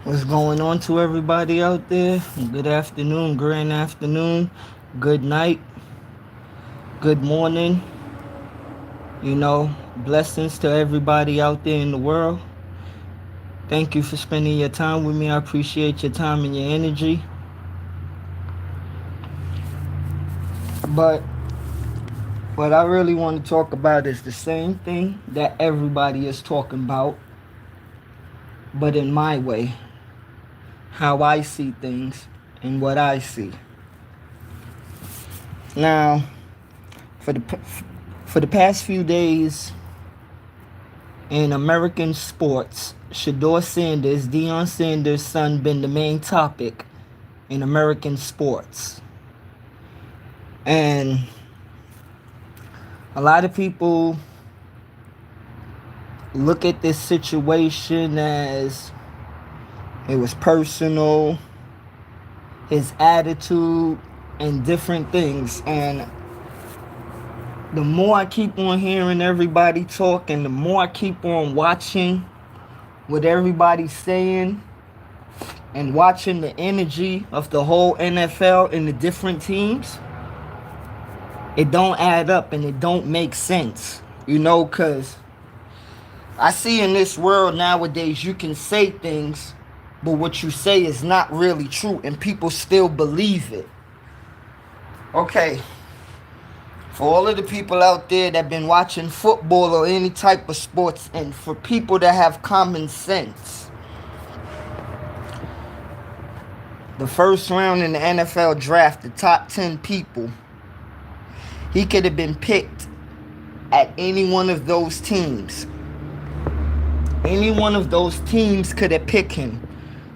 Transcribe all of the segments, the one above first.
What's going on to everybody out there? Good afternoon, grand afternoon, good night, good morning. Blessings to everybody out there in the world. Thank you for spending your time with me. I appreciate your time and your energy. But what I really want to talk about is the same thing that everybody is talking about, but in my way, how I see things and what I see. Now, for the for the past few days, in American sports, Shedeur Sanders, Deion Sanders' son, been the main topic in American sports. And a lot of people look at this situation as it was personal, his attitude, and different things. And the more I keep on hearing everybody talk and the more I keep on watching what everybody's saying and watching the energy of the whole NFL and the different teams, it don't add up and it don't make sense. Because I see in this world nowadays you can say things, but what you say is not really true and people still believe it. Okay, for all of the people out there that been watching football or any type of sports, and for people that have common sense, the first round in the NFL draft, the top 10 people, he could have been picked at any one of those teams. Any one of those teams could have picked him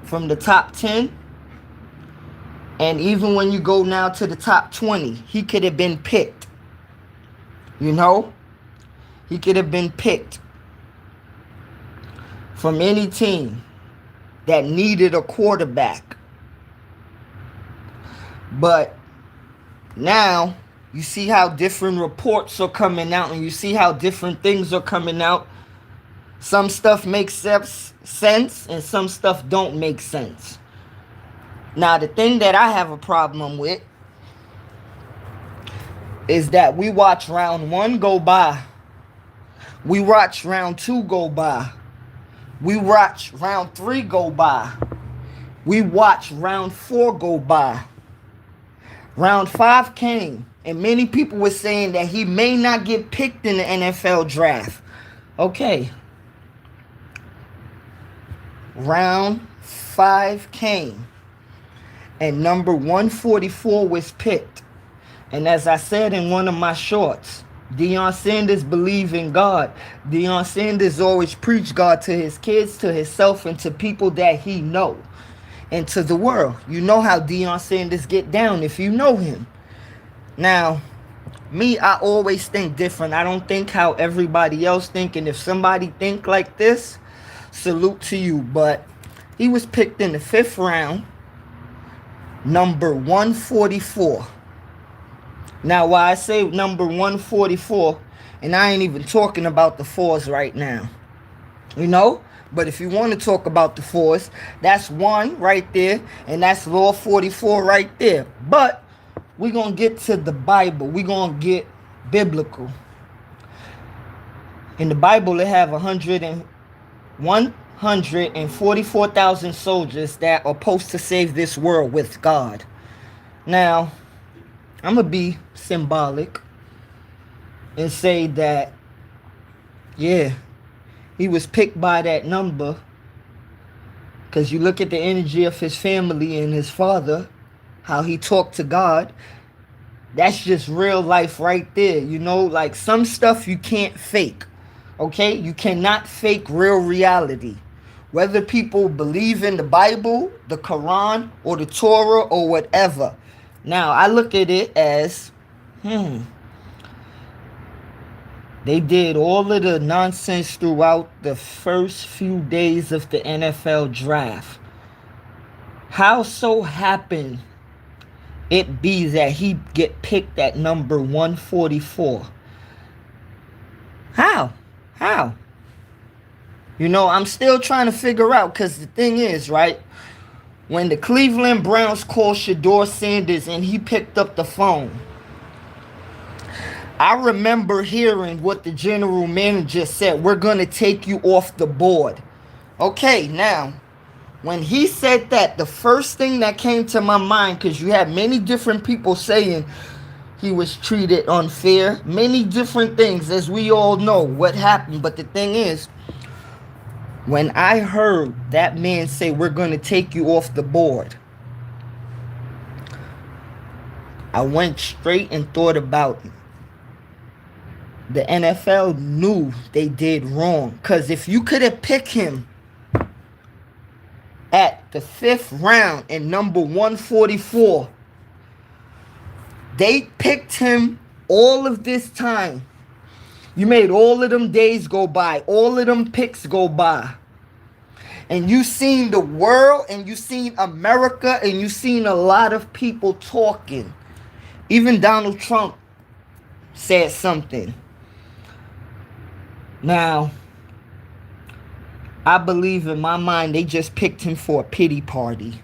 from the top 10. And even when you go now to the top 20, he could have been picked. He could have been picked from any team that needed a quarterback. But now you see how different reports are coming out and you see how different things are coming out. Some stuff makes sense and some stuff don't make sense. Now, the thing that I have a problem with is that we watch round 1 go by. We watch round 2 go by. We watch round 3 go by. We watch round 4 go by. Round 5 came, and many people were saying that he may not get picked in the NFL draft. Okay. Round 5 came, and number 144 was picked. And as I said in one of my shorts, Deion Sanders believe in God. Deion Sanders always preach God to his kids, to himself, and to people that he know, and to the world. You know how Deion Sanders get down if you know him. Now, me, I always think different. I don't think how everybody else think, and if somebody think like this, salute to you. But he was picked in the 5th round, number 144. Now, why I say number 144, and I ain't even talking about the 4s right now, But if you want to talk about the 4s, that's 1 right there, and that's Law 44 right there. But we're going to get to the Bible. We're going to get biblical. In the Bible, they have 144,000 soldiers that are supposed to save this world with God. Now, I'm going to be symbolic and say that, yeah, he was picked by that number because you look at the energy of his family and his father, how he talked to God. That's just real life right there. Like some stuff you can't fake. Okay? You cannot fake real reality. Whether people believe in the Bible, the Quran, or the Torah, or whatever. Now, I look at it as, they did all of the nonsense throughout the first few days of the NFL draft. How so happened it be that he get picked at number 144? How? I'm still trying to figure out, because the thing is, right, when the Cleveland Browns called Shedeur Sanders and he picked up the phone, I remember hearing what the general manager said: we're going to take you off the board. Okay, now, when he said that, the first thing that came to my mind, because you had many different people saying he was treated unfair, many different things, as we all know what happened. But the thing is, when I heard that man say, we're going to take you off the board, I went straight and thought about it. The NFL knew they did wrong. Because if you could have picked him at the 5th round in number 144, they picked him all of this time. You made all of them days go by, all of them picks go by, and you seen the world, and you seen America, and you seen a lot of people talking. Even Donald Trump said something. Now, I believe in my mind they just picked him for a pity party.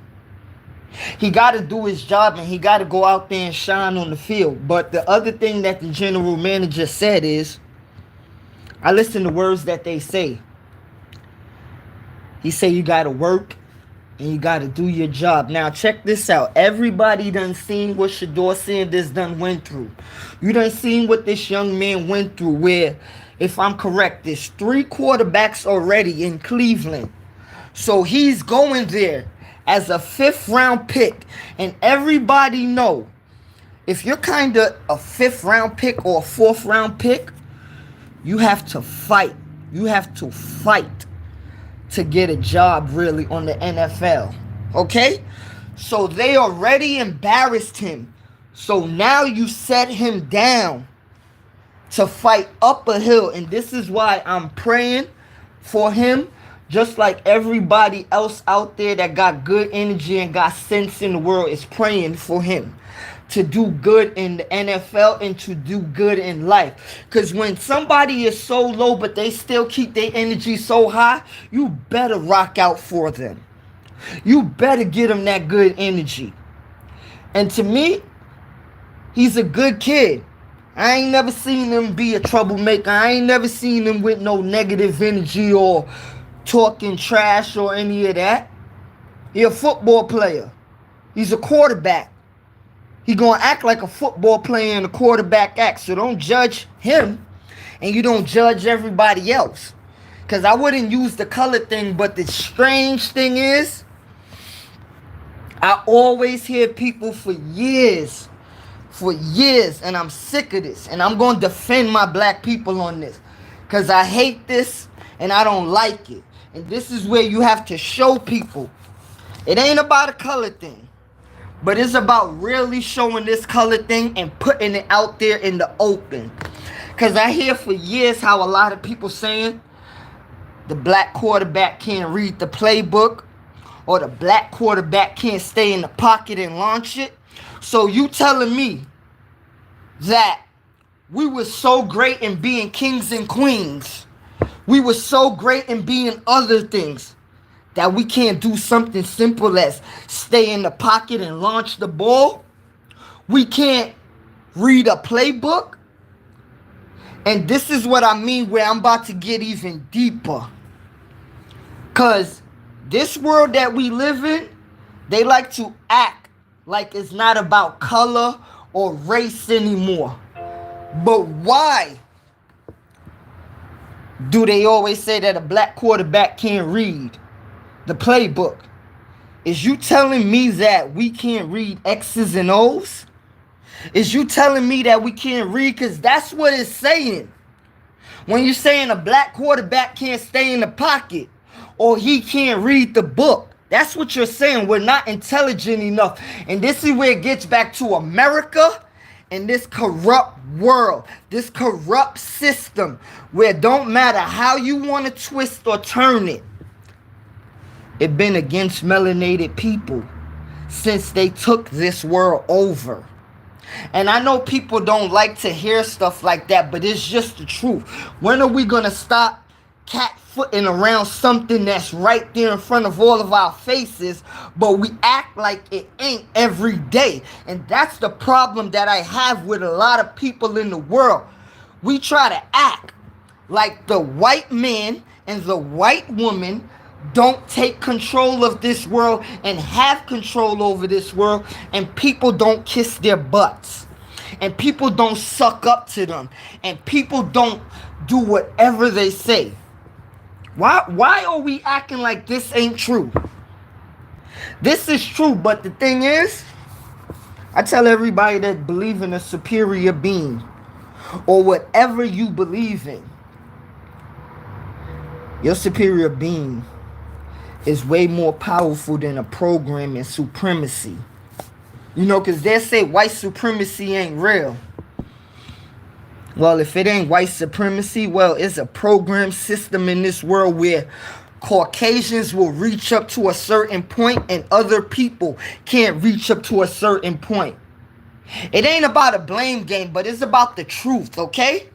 He got to do his job, and he got to go out there and shine on the field. But the other thing that the general manager said is, I listen to words that they say. He said you got to work and you got to do your job. Now, check this out. Everybody done seen what Shedeur Sanders done went through. You done seen what this young man went through, where, if I'm correct, there's 3 quarterbacks already in Cleveland. So he's going there as a 5th round pick. And everybody know, if you're kind of a 5th round pick or a 4th round pick, you have to fight. You have to fight to get a job really on the NFL. Okay? So they already embarrassed him. So now you set him down to fight up a hill. And this is why I'm praying for him, just like everybody else out there that got good energy and got sense in the world is praying for him to do good in the NFL and to do good in life. Because when somebody is so low but they still keep their energy so high, you better rock out for them. You better get them that good energy. And to me, he's a good kid. I ain't never seen him be a troublemaker. I ain't never seen him with no negative energy or talking trash or any of that. He a football player. He's a quarterback. He gonna act like a football player and a quarterback acts. So don't judge him, and you don't judge everybody else. Because I wouldn't use the color thing, but the strange thing is, I always hear people for years, and I'm sick of this, and I'm going to defend my black people on this, because I hate this, and I don't like it. And this is where you have to show people, it ain't about a color thing. But it's about really showing this color thing and putting it out there in the open. Because I hear for years how a lot of people saying the black quarterback can't read the playbook, or the black quarterback can't stay in the pocket and launch it. So you telling me that we were so great in being kings and queens, we were so great in being other things, that we can't do something simple as stay in the pocket and launch the ball? We can't read a playbook? And this is what I mean, where I'm about to get even deeper. Because this world that we live in, they like to act like it's not about color or race anymore. But why do they always say that a black quarterback can't read the playbook? Is you telling me that we can't read X's and O's? Is you telling me that we can't read? Because that's what it's saying. When you're saying a black quarterback can't stay in the pocket, or he can't read the book, that's what you're saying. We're not intelligent enough. And this is where it gets back to America and this corrupt world, this corrupt system, where it don't matter how you want to twist or turn it, it been against melanated people since they took this world over. And I know people don't like to hear stuff like that, but it's just the truth. When are we going to stop catfishing footing around something that's right there in front of all of our faces, but we act like it ain't every day. And that's the problem that I have with a lot of people in the world. We try to act like the white man and the white woman don't take control of this world and have control over this world, and people don't kiss their butts, and people don't suck up to them, and people don't do whatever they say. Why are we acting like this ain't true? This is true, but the thing is, I tell everybody that believe in a superior being or whatever you believe in, your superior being is way more powerful than a program in supremacy. You know, because they say white supremacy ain't real. Well, if it ain't white supremacy, well, it's a program system in this world where Caucasians will reach up to a certain point and other people can't reach up to a certain point. It ain't about a blame game, but it's about the truth, okay?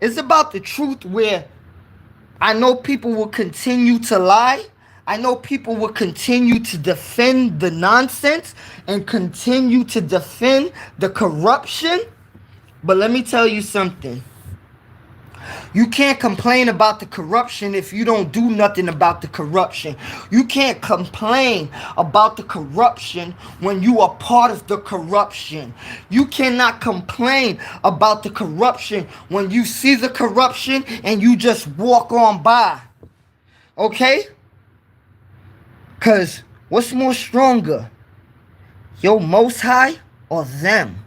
It's about the truth where I know people will continue to lie. I know people will continue to defend the nonsense and continue to defend the corruption. But let me tell you something. You can't complain about the corruption if you don't do nothing about the corruption. You can't complain about the corruption when you are part of the corruption. You cannot complain about the corruption when you see the corruption and you just walk on by. Okay? Because what's more stronger? Your Most High or them?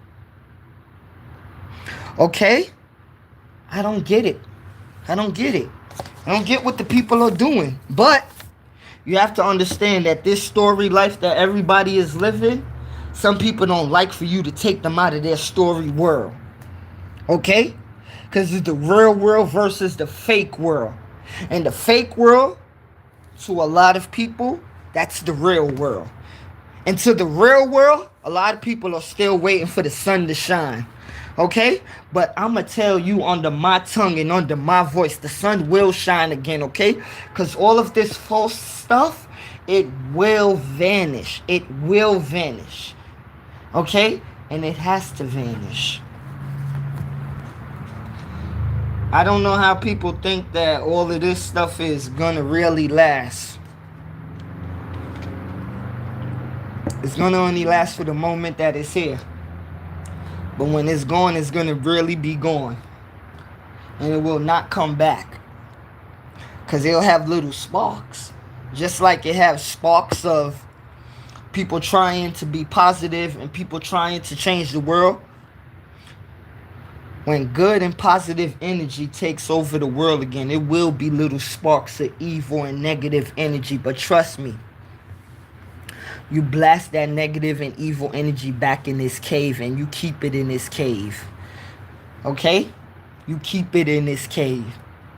Okay? I don't get it. I don't get it. I don't get what the people are doing. But you have to understand that this story life that everybody is living, some people don't like for you to take them out of their story world. Okay? Because it's the real world versus the fake world. And the fake world, to a lot of people, that's the real world. And to the real world, a lot of people are still waiting for the sun to shine. Okay? But I'm going to tell you under my tongue and under my voice, the sun will shine again, okay? Because all of this false stuff, it will vanish. It will vanish. Okay? And it has to vanish. I don't know how people think that all of this stuff is going to really last. It's going to only last for the moment that it's here. But when it's gone, it's going to really be gone. And it will not come back. Because it'll have little sparks. Just like it has sparks of people trying to be positive and people trying to change the world. When good and positive energy takes over the world again, it will be little sparks of evil and negative energy. But trust me, you blast that negative and evil energy back in this cave and you keep it in this cave. Okay? You keep it in this cave.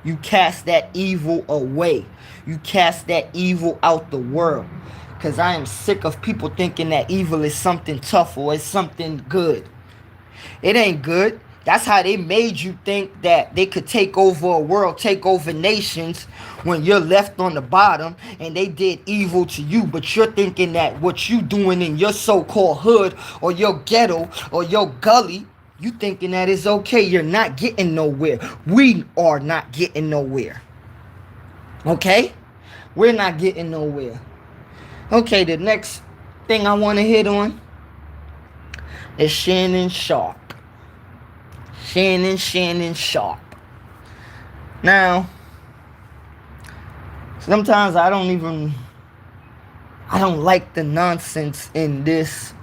You cast that evil away. You cast that evil out the world. Because I am sick of people thinking that evil is something tough or it's something good. It ain't good. That's how they made you think that they could take over a world, take over nations when you're left on the bottom and they did evil to you. But you're thinking that what you doing in your so-called hood or your ghetto or your gully, you thinking that it's okay. You're not getting nowhere. We are not getting nowhere. Okay? We're not getting nowhere. Okay, the next thing I want to hit on is Shannon Sharpe. Shannon Sharpe. Now, sometimes I don't like the nonsense in this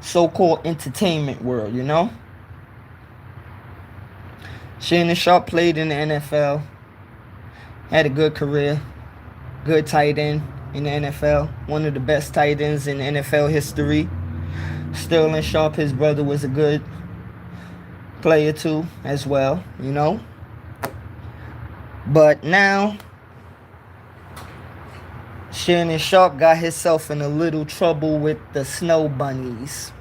so-called entertainment world, you know? Shannon Sharpe played in the NFL, had a good career, good tight end in the NFL, one of the best tight ends in NFL history. Sterling Sharpe, his brother, was a good player too, as well, you know. But now, Shannon Sharpe got himself in a little trouble with the Snow Bunnies.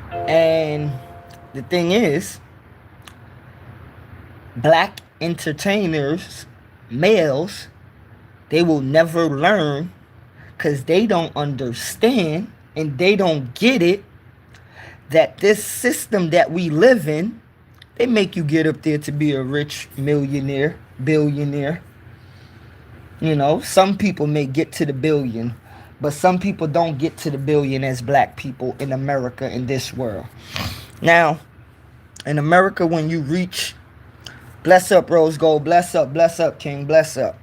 And the thing is, black entertainers males, they will never learn because they don't understand and they don't get it that this system that we live in, they make you get up there to be a rich millionaire, billionaire. You know, some people may get to the billion, but some people don't get to the billion as black people in America, in this world. Now, in America, when you reach, bless up, Rose Gold, bless up, King, bless up.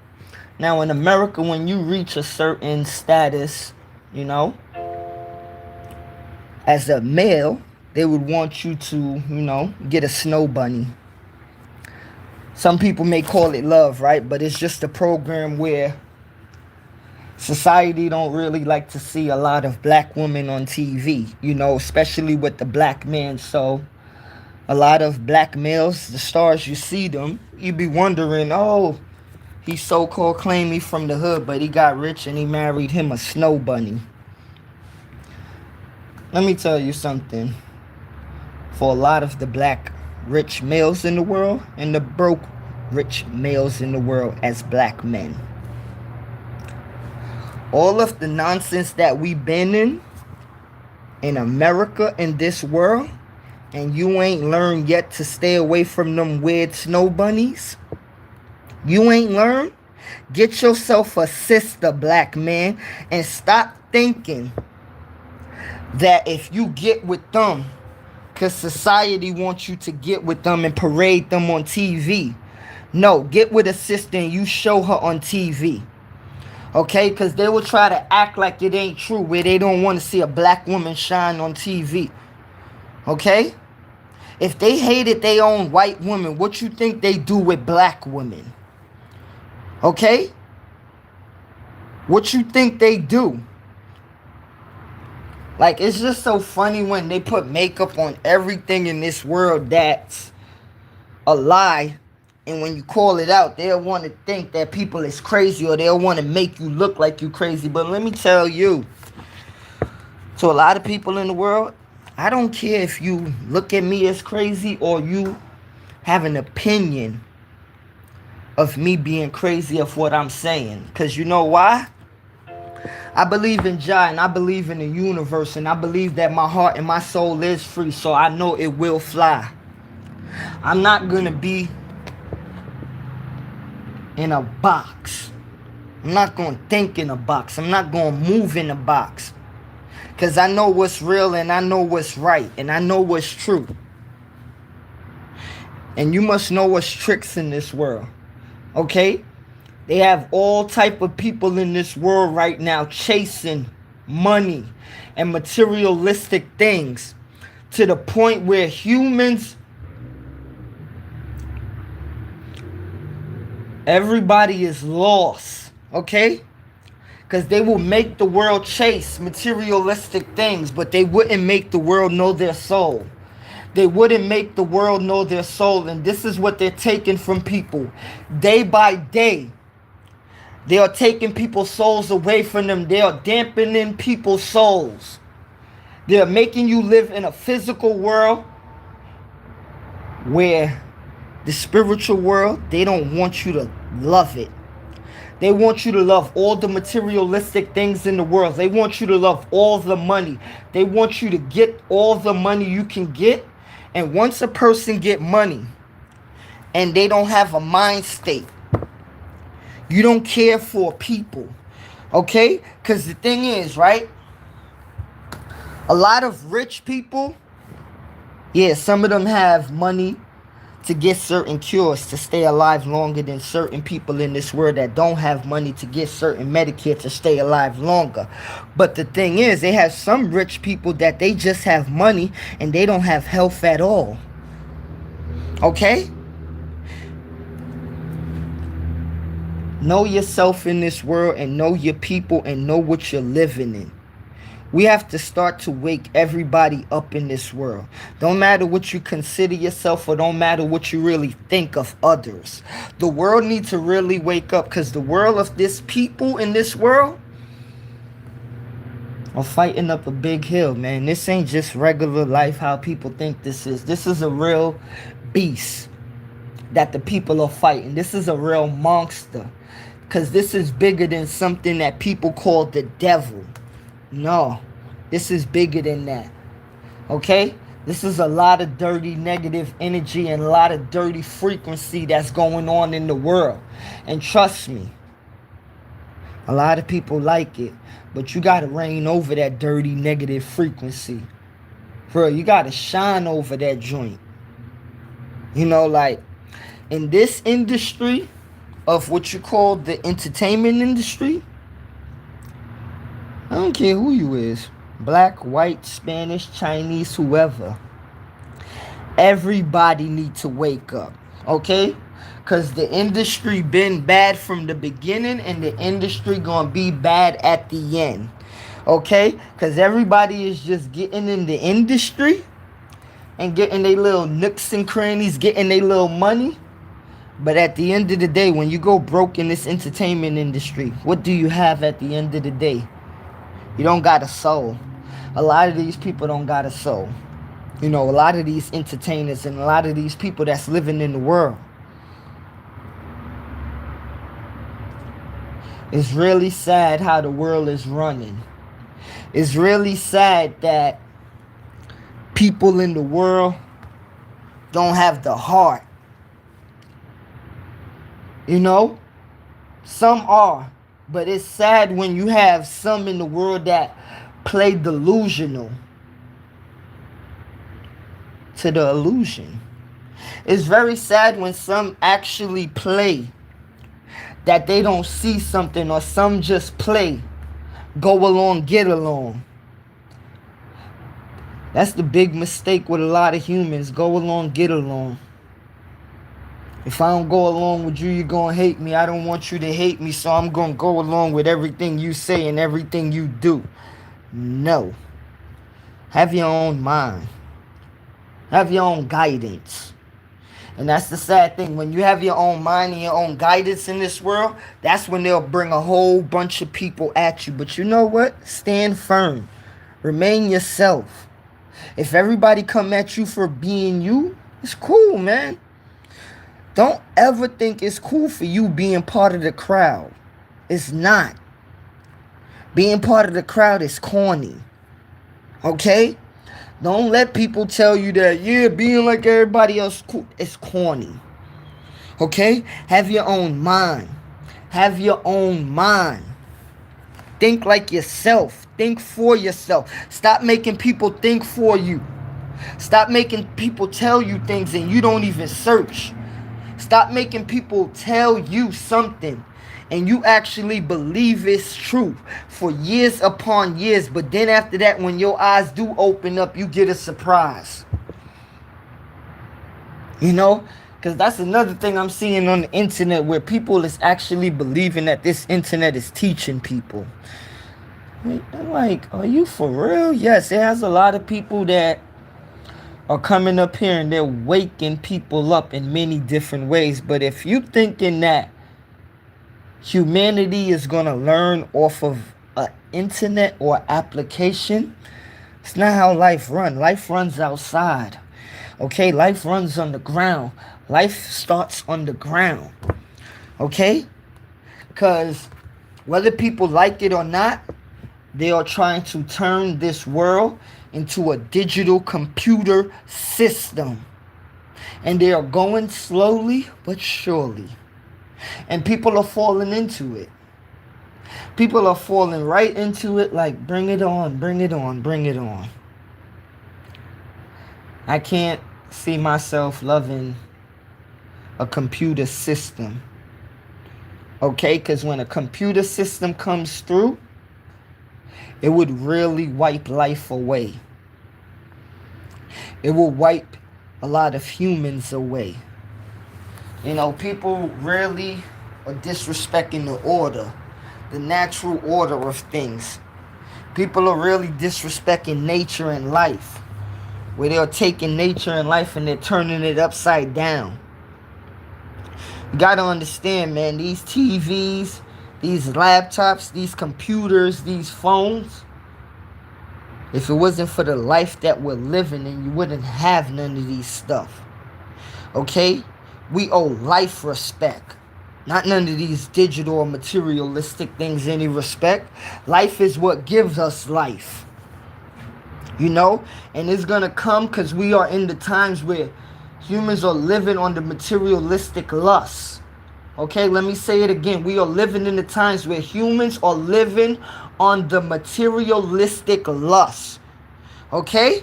Now, in America, when you reach a certain status, you know, as a male, they would want you to, you know, get a snow bunny. Some people may call it love, right? But it's just a program where society don't really like to see a lot of black women on TV, you know, especially with the black man. So a lot of black males, the stars, you see them, you be wondering, oh, he so-called claimed me from the hood, but he got rich and he married him a snow bunny. Let me tell you something. For a lot of the black rich males in the world and the broke rich males in the world as black men, all of the nonsense that we've been in America, in this world, and you ain't learned yet to stay away from them weird snow bunnies, you ain't learned, get yourself a sister, black man, and stop thinking that if you get with them, because society wants you to get with them and parade them on TV. No, get with a sister and you show her on TV. Okay? Because they will try to act like it ain't true, where they don't want to see a black woman shine on TV. Okay? If they hated their own white women, what you think they do with black women? Okay? What you think they do? Like, it's just so funny when they put makeup on everything in this world that's a lie. And when you call it out, they'll want to think that people is crazy, or they'll want to make you look like you crazy. But let me tell you, to a lot of people in the world, I don't care if you look at me as crazy or you have an opinion of me being crazy of what I'm saying. Because you know why? I believe in Jah, and I believe in the universe, and I believe that my heart and my soul is free, so I know it will fly. I'm not going to be in a box. I'm not going to think in a box. I'm not going to move in a box. Because I know what's real, and I know what's right, and I know what's true. And you must know what's tricks in this world. Okay? They have all type of people in this world right now chasing money and materialistic things to the point where humans, everybody is lost, okay? Because they will make the world chase materialistic things, but they wouldn't make the world know their soul. They wouldn't make the world know their soul, and this is what they're taking from people. Day by day, they are taking people's souls away from them. They are dampening people's souls. They are making you live in a physical world where the spiritual world, they don't want you to love it. They want you to love all the materialistic things in the world. They want you to love all the money. They want you to get all the money you can get. And once a person get money and they don't have a mind state, you don't care for people, okay? Because the thing is, right? A lot of rich people, yeah, some of them have money to get certain cures to stay alive longer than certain people in this world that don't have money to get certain Medicare to stay alive longer. But the thing is, they have some rich people that they just have money and they don't have health at all, okay? Know yourself in this world and know your people and know what you're living in. We have to start to wake everybody up in this world. Don't matter what you consider yourself, or don't matter what you really think of others. The world needs to really wake up, because the world of this people in this world are fighting up a big hill, man. This ain't just regular life how people think this is. This is a real beast. that the people are fighting. This is a real monster. Because this is bigger than something that people call the devil. No, this is bigger than that. Okay? This is a lot of dirty negative energy and a lot of dirty frequency that's going on in the world. And trust me, a lot of people like it. But you got to reign over that dirty negative frequency. For real, you got to shine over that joint. You know, like, in this industry of what you call the entertainment industry, I don't care who you is. Black, white, Spanish, Chinese, whoever. Everybody need to wake up. Okay? Because the industry been bad from the beginning and the industry gonna be bad at the end. Okay? Because everybody is just getting in the industry and getting their little nooks and crannies, getting their little money. But at the end of the day, when you go broke in this entertainment industry, what do you have at the end of the day? You don't got a soul. A lot of these people don't got a soul. You know, a lot of these entertainers and a lot of these people that's living in the world. It's really sad how the world is running. It's really sad that people in the world don't have the heart. You know? Some are. But it's sad when you have some in the world that play delusional to the illusion. It's very sad when some actually play that they don't see something, or some just play, go along, get along. That's the big mistake with a lot of humans. Go along, get along. If I don't go along with you, you're going to hate me. I don't want you to hate me, so I'm going to go along with everything you say and everything you do. No. Have your own mind. Have your own guidance. And that's the sad thing. When you have your own mind and your own guidance in this world, that's when they'll bring a whole bunch of people at you. But you know what? Stand firm. Remain yourself. If everybody come at you for being you, it's cool, man. Don't ever think it's cool for you being part of the crowd. It's not. Being part of the crowd is corny. Okay? Don't let people tell you that, yeah, being like everybody else is corny. Okay? Have your own mind. Have your own mind. Think like yourself. Think for yourself. Stop making people think for you. Stop making people tell you things and you don't even search. Stop making people tell you something and you actually believe it's true for years upon years. But then after that, when your eyes do open up, you get a surprise. You know? Because that's another thing I'm seeing on the internet, where people is actually believing that this internet is teaching people. I'm like, are you for real? Yes, it has a lot of people that are coming up here and they're waking people up in many different ways. But if you thinking that humanity is going to learn off of an internet or application, it's not how life runs. Life runs outside. Okay? Life runs on the ground. Life starts on the ground. Okay? Because whether people like it or not, they are trying to turn this world into a digital computer system. And they are going slowly but surely. And people are falling into it. People are falling right into it like, bring it on, bring it on, bring it on. I can't see myself loving a computer system. Okay? Because when a computer system comes through, it would really wipe life away. It will wipe a lot of humans away. You know, people really are disrespecting the order, the natural order of things. People are really disrespecting nature and life, where they're taking nature and life and they're turning it upside down. You gotta understand, man, these TVs, these laptops, these computers, these phones, if it wasn't for the life that we're living, then you wouldn't have none of these stuff. Okay? We owe life respect. Not none of these digital or materialistic things any respect. Life is what gives us life. You know? And it's going to come because we are in the times where humans are living on the materialistic lust. Okay, let me say it again. We are living in the times where humans are living on the materialistic lust. Okay?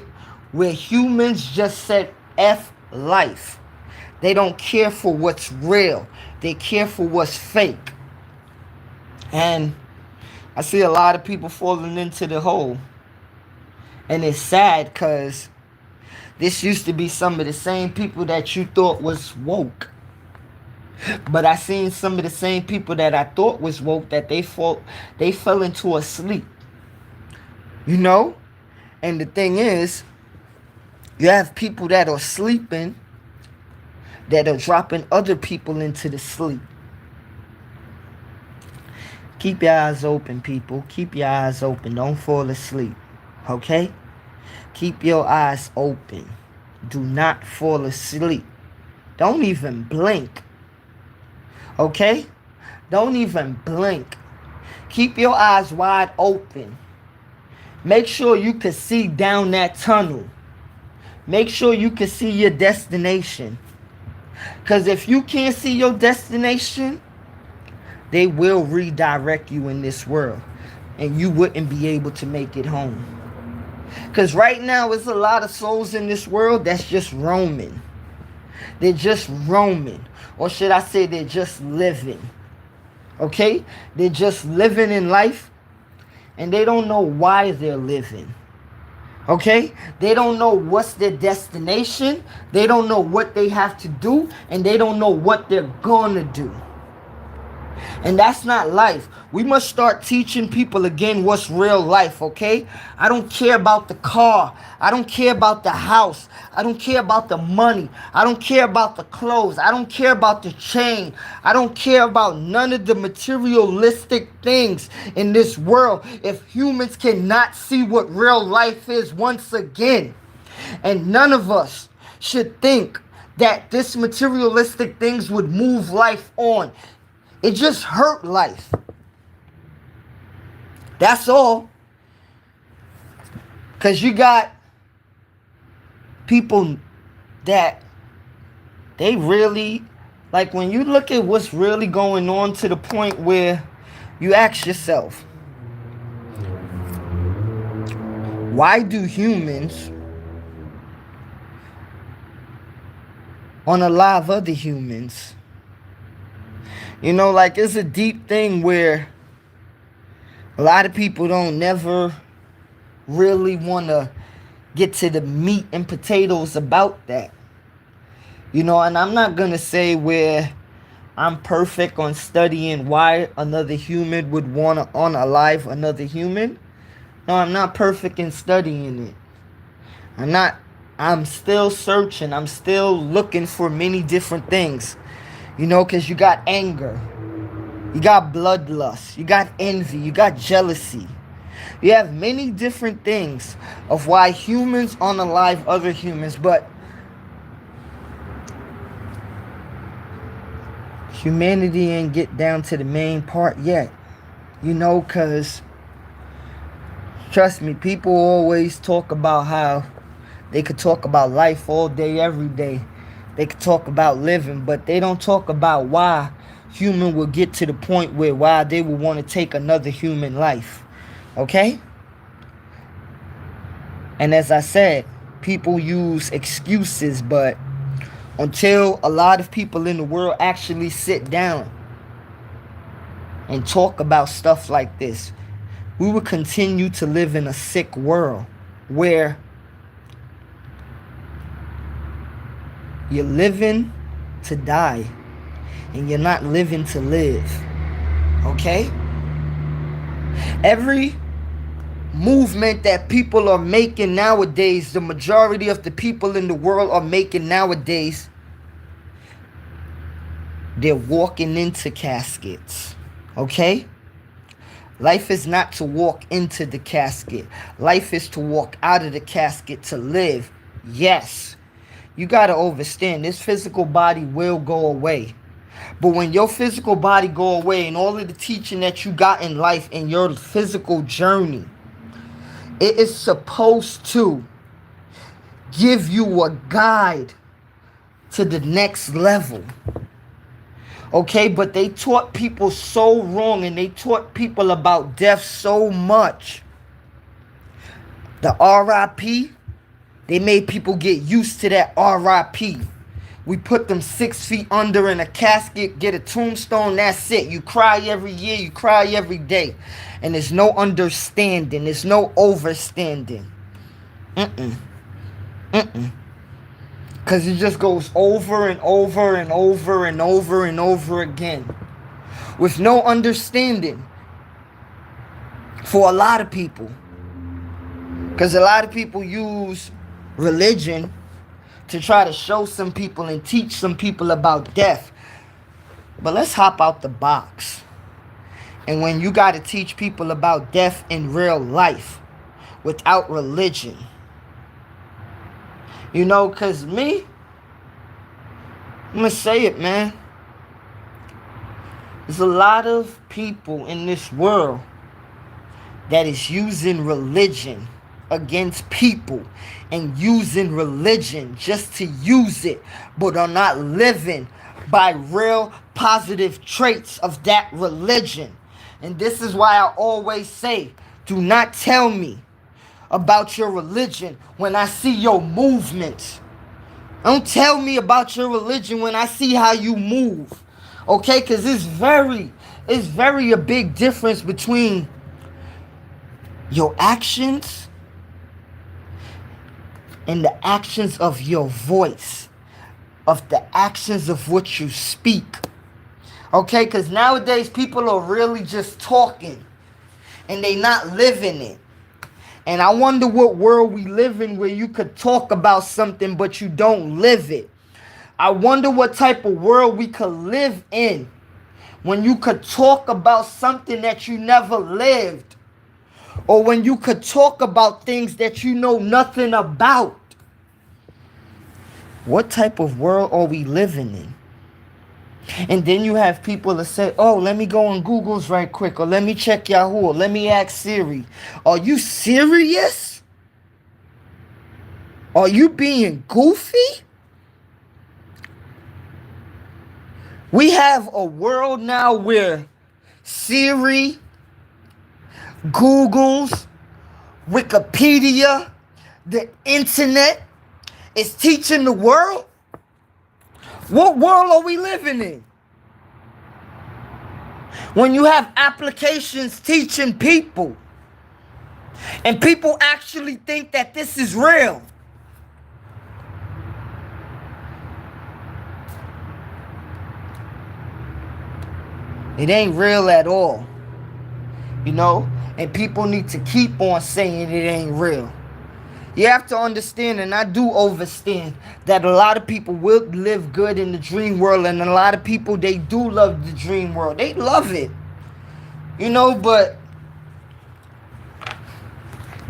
Where humans just said F life. They don't care for what's real. They care for what's fake. And I see a lot of people falling into the hole. And it's sad because this used to be some of the same people that you thought was woke. But I seen some of the same people that I thought was woke that they fell into a sleep. You know? And the thing is, you have people that are sleeping that are dropping other people into the sleep. Keep your eyes open, people. Keep your eyes open. Don't fall asleep. Okay? Keep your eyes open. Do not fall asleep. Don't even blink. Okay? Don't even blink. Keep your eyes wide open. Make sure you can see down that tunnel. Make sure you can see your destination. Because if you can't see your destination, they will redirect you in this world. And you wouldn't be able to make it home. Because right now, there's a lot of souls in this world that's just roaming. They're just roaming. Or should I say they're just living. Okay? They're just living in life. And they don't know why they're living. Okay? They don't know what's their destination. They don't know what they have to do. And they don't know what they're gonna do. And that's not life. We must start teaching people again what's real life, okay? I don't care about the car. I don't care about the house. I don't care about the money. I don't care about the clothes. I don't care about the chain. I don't care about none of the materialistic things in this world if humans cannot see what real life is once again. And none of us should think that this materialistic things would move life on. It just hurt life. That's all. Because you got people that they really, like when you look at what's really going on to the point where you ask yourself, why do humans unalive other humans? You know, like it's a deep thing where a lot of people don't never really want to get to the meat and potatoes about that. You know, and I'm not going to say where I'm perfect on studying why another human would want to unalive another human. No, I'm not perfect in studying it. I'm still searching. I'm still looking for many different things. You know, because you got anger. You got bloodlust. You got envy. You got jealousy. You have many different things of why humans unalive other humans. But humanity ain't get down to the main part yet. You know, because trust me, people always talk about how they could talk about life all day, every day. They could talk about living, but they don't talk about why human will get to the point where why they will want to take another human life. Okay? And as I said, people use excuses, but until a lot of people in the world actually sit down and talk about stuff like this, we will continue to live in a sick world where you're living to die and you're not living to live. Okay? Every movement that people are making nowadays, the majority of the people in the world are making nowadays, they're walking into caskets. Okay? Life is not to walk into the casket. Life is to walk out of the casket to live. Yes. You got to understand, this physical body will go away. But when your physical body go away and all of the teaching that you got in life and your physical journey, it is supposed to give you a guide to the next level. Okay, but they taught people so wrong, and they taught people about death so much. The RIP, they made people get used to that RIP. We put them 6 feet under in a casket, get a tombstone, that's it. You cry every year, you cry every day. And there's no understanding, there's no overstanding. Because it just goes over and over and over and over and over again. With no understanding for a lot of people. Because a lot of people use religion to try to show some people and teach some people about death. But let's hop out the box. And when you got to teach people about death in real life without religion. You know, because me, I'm going to say it, man. There's a lot of people in this world that is using religion against people and using religion just to use it, but are not living by real positive traits of that religion. And this is why I always say, do not tell me about your religion when I see your movements. Don't tell me about your religion when I see how you move. Okay? Because it's very a big difference between your actions and the actions of your voice, of the actions of what you speak. Okay, because nowadays people are really just talking and they not living it. And I wonder what world we live in where you could talk about something but you don't live it. I wonder what type of world we could live in when you could talk about something that you never lived. Or when you could talk about things that you know nothing about. What type of world are we living in? And then you have people that say, oh, let me go on Google's right quick. Or let me check Yahoo. Or let me ask Siri. Are you serious? Are you being goofy? We have a world now where Siri, Google's, Wikipedia, the internet is teaching the world. What world are we living in? When you have applications teaching people, and people actually think that this is real. It ain't real at all. You know? And people need to keep on saying it ain't real. You have to understand, and I do understand, that a lot of people will live good in the dream world, and a lot of people, they do love the dream world. They love it. You know, but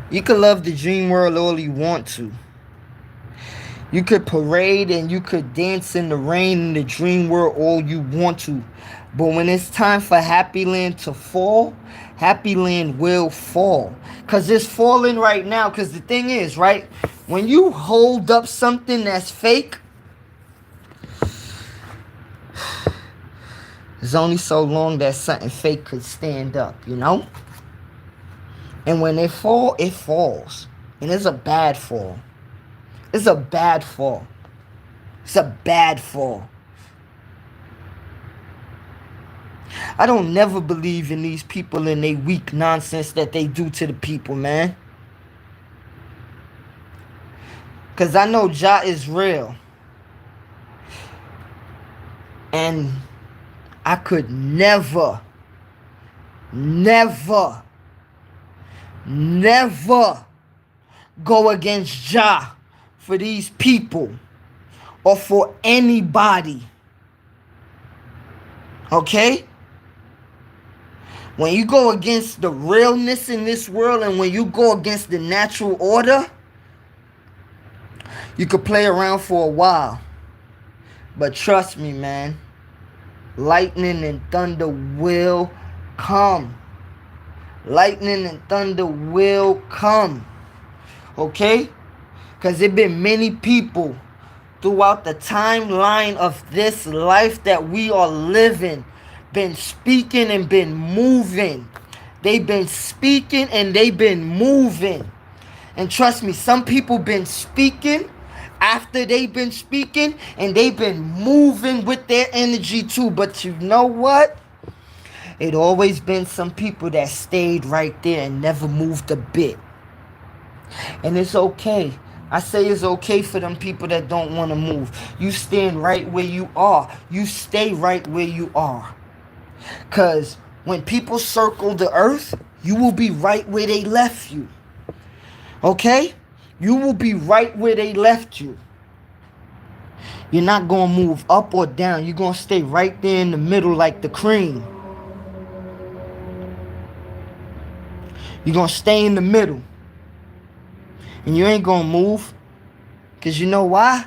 you can love the dream world all you want to. You could parade and you could dance in the rain in the dream world all you want to. But when it's time for Happy Land to fall, Happy Land will fall. Because it's falling right now. Because the thing is, right? When you hold up something that's fake, there's only so long that something fake could stand up, you know? And when it fall, it falls. And it's a bad fall. It's a bad fall. It's a bad fall. I don't never believe in these people and they weak nonsense that they do to the people, man. Because I know Jah is real. And I could never go against Jah for these people or for anybody. Okay? When you go against the realness in this world and when you go against the natural order, You could play around for a while, but trust me, man, lightning and thunder will come. Lightning and thunder will come. Okay? Because there been many people throughout the timeline of this life that we are living, been speaking and been moving. They've been speaking and they've been moving. And trust me, some people been speaking after they've been speaking, and they've been moving with their energy too. But you know what? It always been some people that stayed right there and never moved a bit. And it's okay. I say it's okay for them people that don't want to move. You stand right where you are. You stay right where you are. Because when people circle the earth, you will be right where they left you. Okay? You will be right where they left you. You're not going to move up or down. You're going to stay right there in the middle like the cream. You're going to stay in the middle. And you ain't going to move. Because you know why?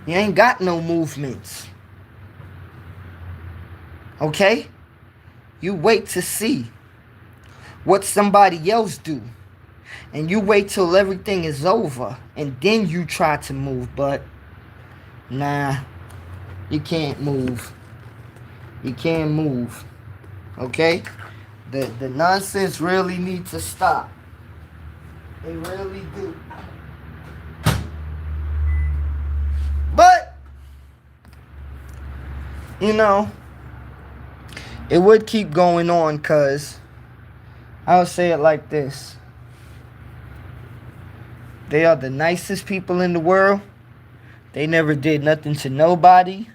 You ain't got no movements. Okay? You wait to see what somebody else do. And you wait till everything is over. And then you try to move. But, nah. You can't move. You can't move. Okay? The nonsense really needs to stop. They really do. But, you know, it would keep going on because I would say it like this. They are the nicest people in the world. They never did nothing to nobody.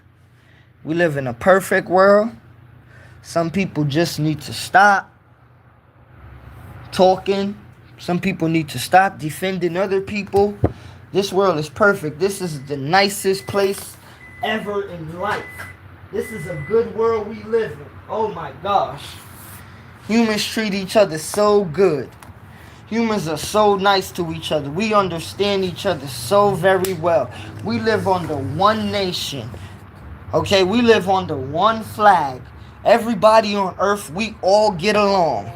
We live in a perfect world. Some people just need to stop talking. Some people need to stop defending other people. This world is perfect. This is the nicest place ever in life. This is a good world we live in. Oh my gosh. Humans treat each other so good. Humans are so nice to each other. We understand each other so very well. We live under one nation. Okay, we live under one flag. Everybody on earth, we all get along.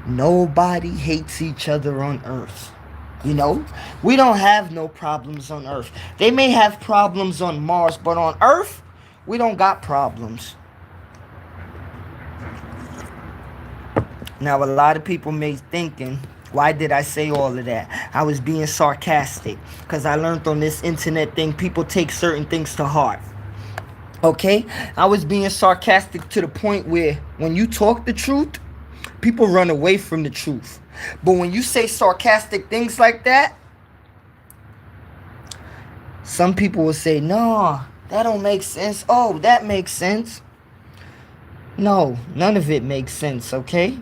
Nobody hates each other on earth. You know, we don't have no problems on earth. They may have problems on Mars, but on earth, we don't got problems. Now, a lot of people may thinking, why did I say all of that? I was being sarcastic because I learned on this internet thing, people take certain things to heart. Okay? I was being sarcastic to the point where when you talk the truth, people run away from the truth. But when you say sarcastic things like that, some people will say, no, that don't make sense. Oh, that makes sense. No, none of it makes sense, okay?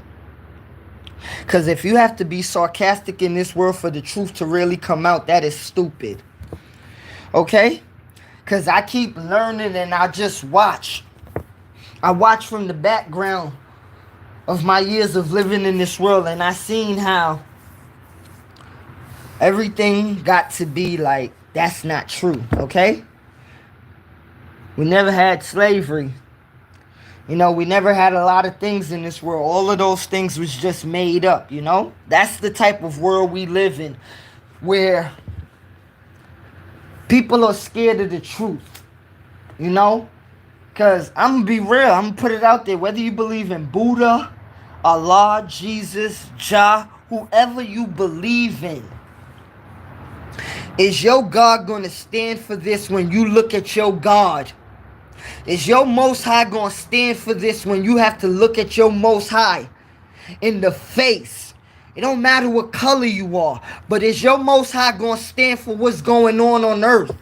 Because if you have to be sarcastic in this world for the truth to really come out, that is stupid. Okay? Because I keep learning and I just watch. I watch from the background of my years of living in this world, and I seen how everything got to be like, that's not true, okay? We never had slavery. You know, we never had a lot of things in this world. All of those things was just made up, you know? That's the type of world we live in, where people are scared of the truth, you know? Because I'm going to be real. I'm going to put it out there. Whether you believe in Buddha, Allah, Jesus, Jah, whoever you believe in, is your God going to stand for this when you look at your God? Is your Most High going to stand for this when you have to look at your Most High in the face? It don't matter what color you are, but is your Most High going to stand for what's going on earth?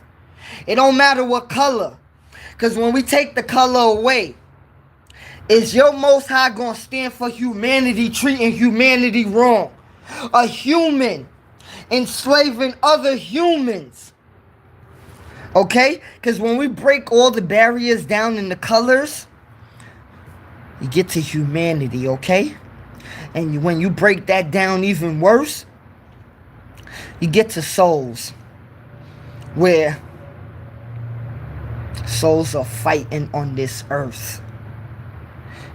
It don't matter what color. Because when we take the color away, is your Most High going to stand for humanity treating humanity wrong? A human enslaving other humans. Okay? Because when we break all the barriers down in the colors, you get to humanity, okay? And when you break that down even worse, you get to souls, where souls are fighting on this earth.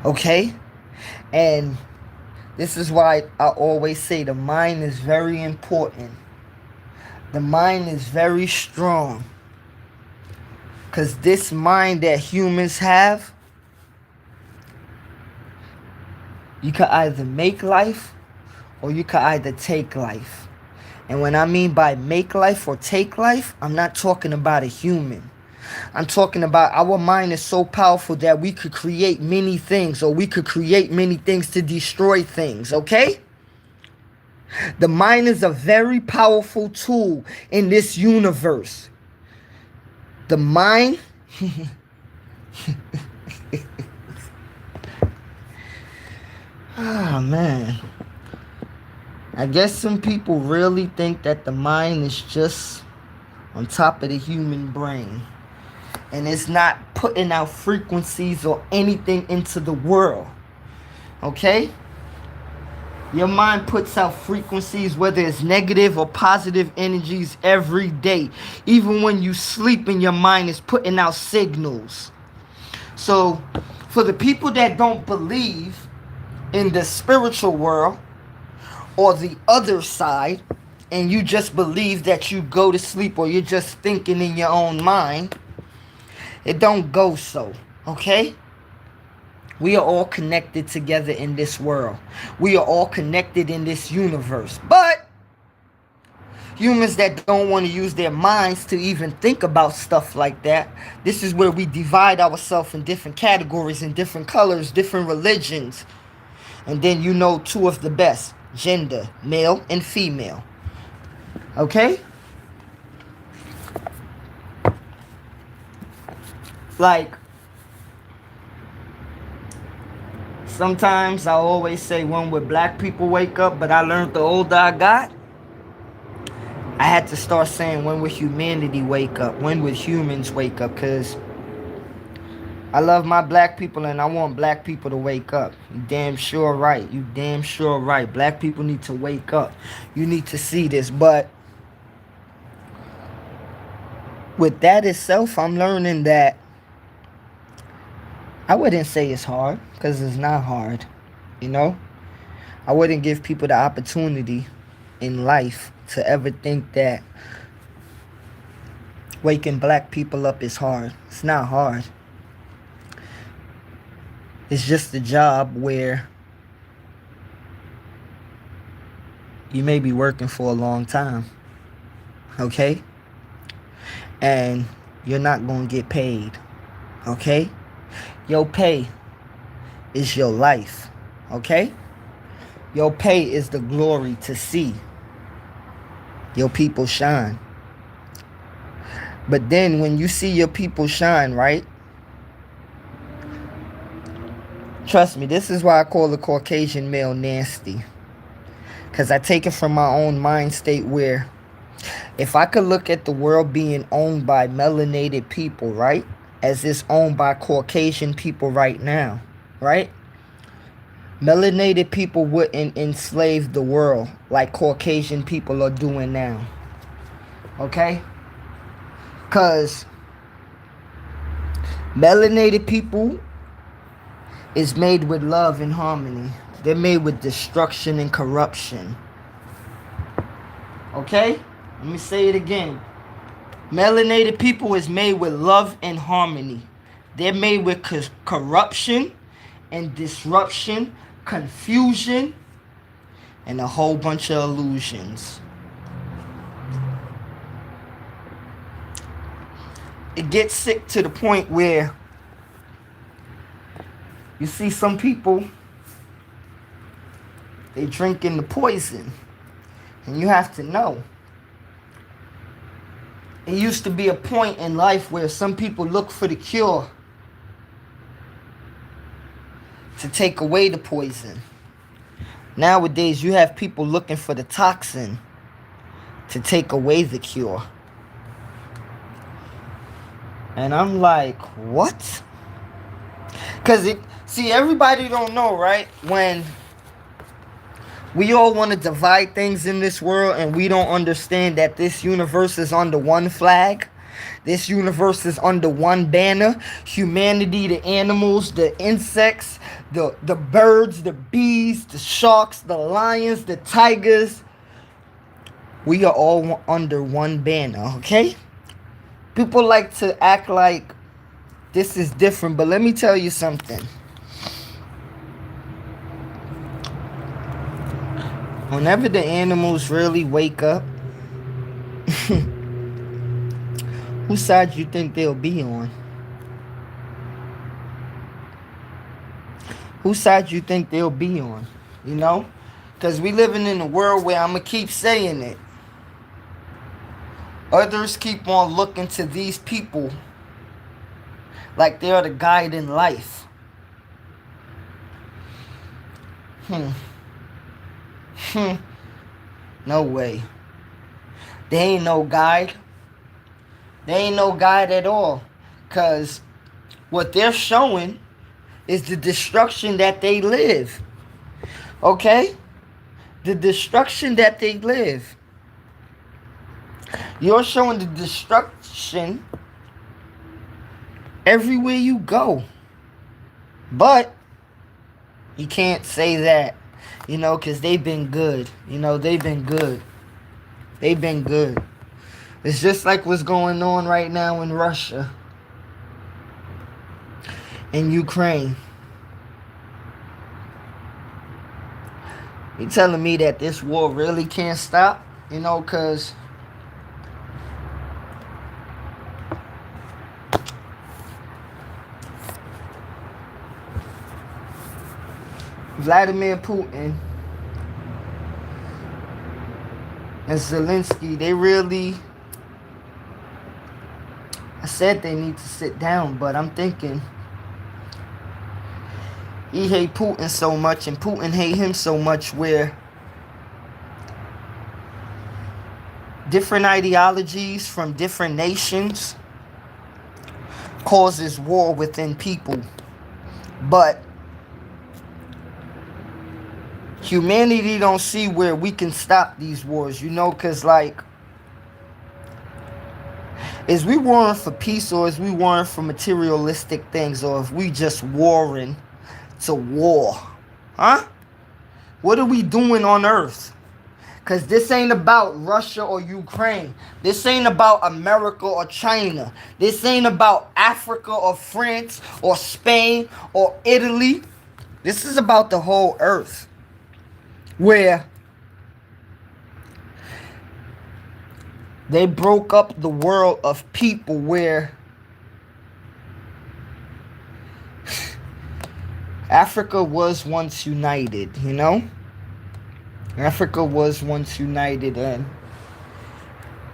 Okay? And this is why I always say the mind is very important. The mind is very strong. Because this mind that humans have, you could either make life or you could either take life. And when I mean by make life or take life, I'm not talking about a human. I'm talking about our mind is so powerful that we could create many things, or we could create many things to destroy things, okay? The mind is a very powerful tool in this universe. The mind... Ah, man. I guess some people really think that the mind is just on top of the human brain. And it's not putting out frequencies or anything into the world. Okay? Your mind puts out frequencies, whether it's negative or positive energies, every day. Even when you sleep, and your mind is putting out signals. So, for the people that don't believe in the spiritual world or the other side, and you just believe that you go to sleep, or you're just thinking in your own mind, it don't go so, okay? We are all connected together in this world. We are all connected in this universe. But humans that don't want to use their minds to even think about stuff like that, this is where we divide ourselves in different categories, in different colors, different religions. And then you know two of the best: gender, male and female. Okay? Like, sometimes I always say, when would black people wake up? But I learned the older I got, I had to start saying, when would humanity wake up? When would humans wake up? Because I love my black people and I want black people to wake up. You damn sure right. You damn sure right. Black people need to wake up. You need to see this. But with that itself, I'm learning that I wouldn't say it's hard, because it's not hard, you know? I wouldn't give people the opportunity in life to ever think that waking black people up is hard. It's not hard. It's just a job where you may be working for a long time, okay? And you're not going to get paid, okay? Your pay is your life, okay? Your pay is the glory to see your people shine. But then when you see your people shine, right? Trust me, this is why I call the Caucasian male nasty. Because I take it from my own mind state, where if I could look at the world being owned by melanated people, right? As it's owned by Caucasian people right now, right? Melanated people wouldn't enslave the world like Caucasian people are doing now. Okay? Because melanated people is made with love and harmony. They're made with destruction and corruption. Okay? Let me say it again. Melanated people is made with love and harmony. They're made with corruption and disruption, confusion, and a whole bunch of illusions. It gets sick to the point where you see some people, they drinking the poison. And you have to know, it used to be a point in life where some people look for the cure to take away the poison. Nowadays, you have people looking for the toxin to take away the cure. And I'm like, what? Because see, everybody don't know, right? When We all want to divide things in this world, and we don't understand that this universe is under one flag. This universe is under one banner. Humanity, the animals, the insects, the birds, the bees, the sharks, the lions, the tigers. We are all under one banner, okay? People like to act like this is different, but let me tell you something. Whenever the animals really wake up, whose side you think they'll be on? Whose side you think they'll be on? You know? Because we living in a world where I'm going to keep saying it. Others keep on looking to these people like they are the guide in life. No way. They ain't no guide. They ain't no guide at all. Because what they're showing is the destruction that they live. Okay? The destruction that they live. You're showing the destruction everywhere you go. But you can't say that, you know, because they've been good. You know, they've been good. They've been good. It's just like what's going on right now in Russia and Ukraine. You telling me that this war really can't stop? You know, because Vladimir Putin and Zelensky, they really, I said they need to sit down, but I'm thinking he hate Putin so much and Putin hate him so much, where different ideologies from different nations causes war within people. But humanity don't see where we can stop these wars, you know, because like, is we warring for peace, or is we warring for materialistic things, or if we just warring to war? Huh? What are we doing on earth? Because this ain't about Russia or Ukraine. This ain't about America or China. This ain't about Africa or France or Spain or Italy. This is about the whole earth. Where they broke up the world of people, where Africa was once united, you know? Africa was once united, and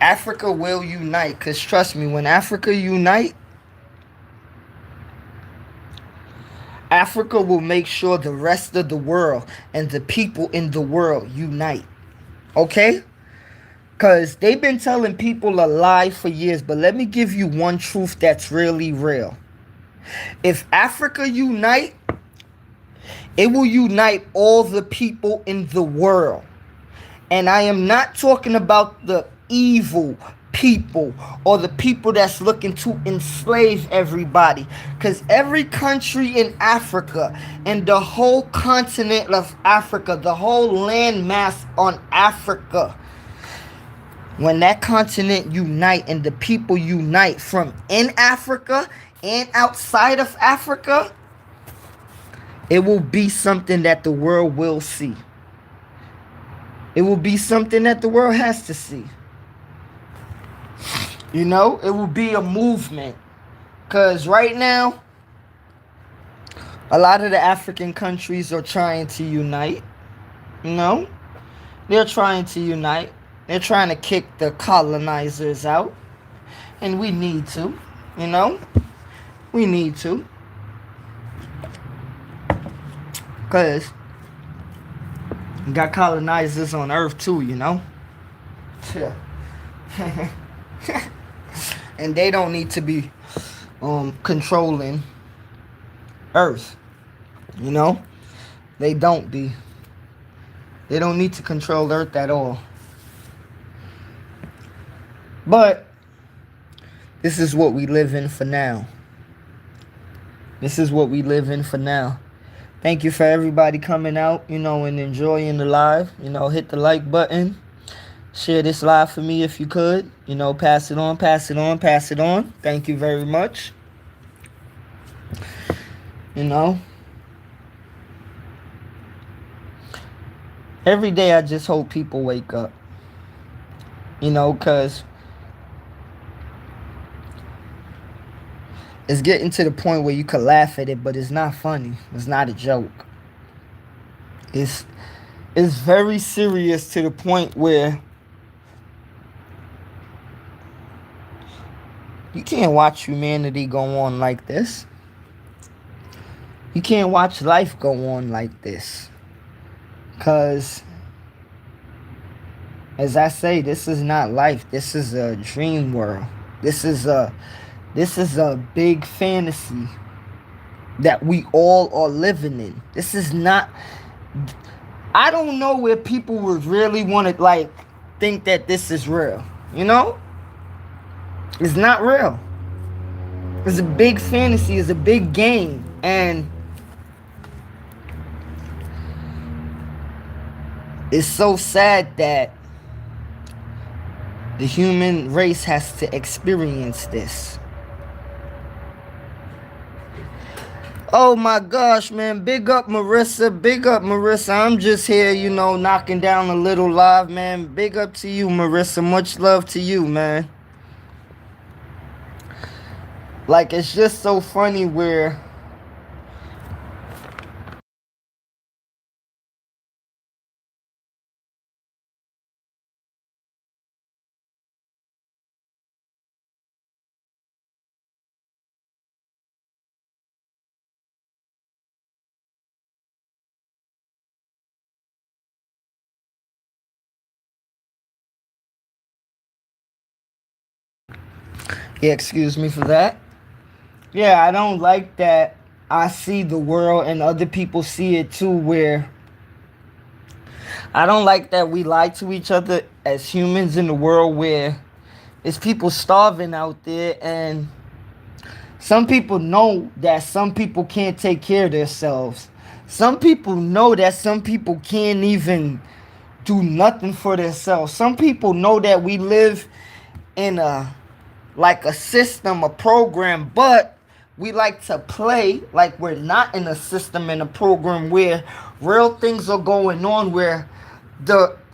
Africa will unite. Because trust me, when Africa unite, Africa will make sure the rest of the world and the people in the world unite. Okay? Because they've been telling people a lie for years, but let me give you one truth that's really real. If Africa unite, it will unite all the people in the world. And I am not talking about the evil people or the people that's looking to enslave everybody. Because every country in Africa and the whole continent of Africa, the whole land mass on Africa, when that continent unite and the people unite from in Africa and outside of Africa, it will be something that the world will see. It will be something that the world has to see. You know, it will be a movement. Because right now, a lot of the African countries are trying to unite. You know, they're trying to unite. They're trying to kick the colonizers out. And we need to, you know, we need to. Because you got colonizers on Earth too, you know? Yeah. And they don't need to be controlling Earth. You know? They don't be. They don't need to control Earth at all. But this is what we live in for now. This is what we live in for now. Thank you for everybody coming out, and enjoying the live. Hit the like button. Share this live for me if you could. Pass it on, pass it on, pass it on. Thank you very much. Every day I just hope people wake up. Because it's getting to the point where you could laugh at it, but it's not funny. It's not a joke. It's very serious to the point where you can't watch humanity go on like this. You can't watch life go on like this. Because, as I say, this is not life. This is a dream world. This is a big fantasy that we all are living in. This is not... I don't know where people would really want to, think that this is real. It's not real. It's a big fantasy. It's a big game. And it's so sad that the human race has to experience this. Oh my gosh, man. Big up Marissa. Big up Marissa. I'm just here, knocking down a little live, man. Big up to you, Marissa. Much love to you, man. It's just so funny where yeah, excuse me for that. Yeah, I don't like that I see the world and other people see it too, where I don't like that we lie to each other as humans in the world, where it's people starving out there, and some people know that some people can't take care of themselves. Some people know that some people can't even do nothing for themselves. Some people know that we live in a system, a program, but we like to play like we're not in a system and a program where real things are going on, where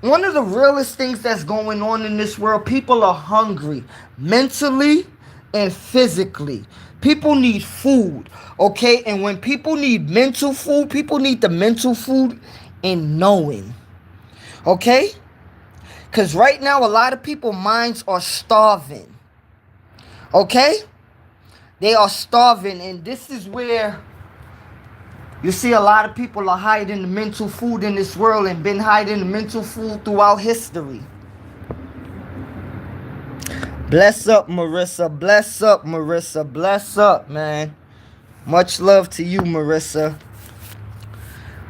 one of the realest things that's going on in this world, people are hungry mentally and physically. People need food, okay? And when people need mental food, people need the mental food in knowing, okay? Because right now, a lot of people's minds are starving. Okay? They are starving, and this is where you see a lot of people are hiding the mental food in this world and been hiding the mental food throughout history. Bless up, Marissa. Bless up, Marissa. Bless up, man. Much love to you, Marissa.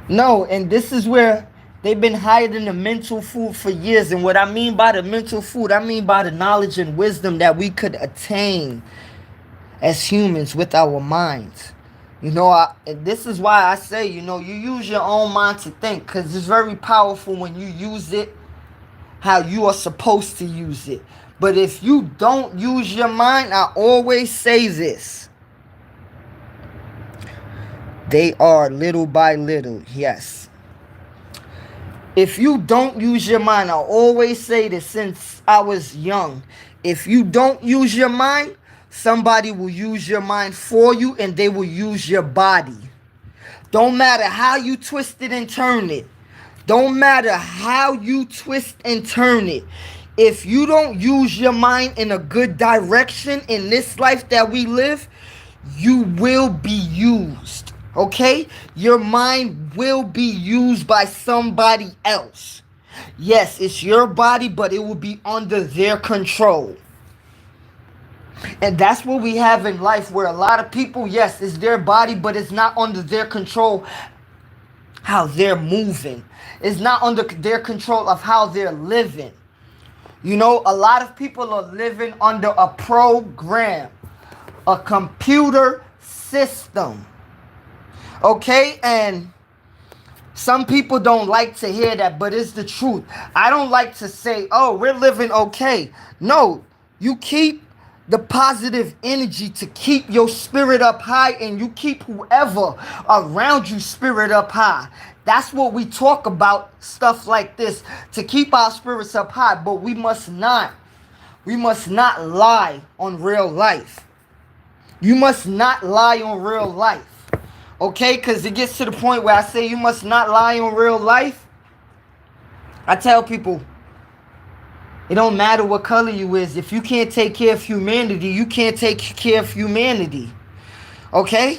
No, and this is where they've been hiding the mental food for years. And what I mean by the mental food, I mean by the knowledge and wisdom that we could attain as humans with our minds. This is why I say, you use your own mind to think, because it's very powerful when you use it how you are supposed to use it. But if you don't use your mind, I always say this. They are little by little, yes. If you don't use your mind, I always say this since I was young. If you don't use your mind, somebody will use your mind for you, and they will use your body. Don't matter how you twist it and turn it. Don't matter how you twist and turn it. If you don't use your mind in a good direction in this life that we live, you will be used. Okay? Your mind will be used by somebody else. Yes, it's your body, but it will be under their control. And that's what we have in life, where a lot of people, yes, it's their body, but it's not under their control. how they're moving. It's not under their control of how they're living. You know, a lot of people are living under a program, a computer system. Okay? And some people don't like to hear that, but it's the truth. I don't like to say, oh, we're living okay. No, you keep the positive energy to keep your spirit up high, and you keep whoever around you spirit up high. That's what we talk about, stuff like this, to keep our spirits up high. But we must not lie on real life. You must not lie on real life. Okay? Because it gets to the point where I say you must not lie on real life. I tell people, it don't matter what color you is. If you can't take care of humanity, you can't take care of humanity. Okay?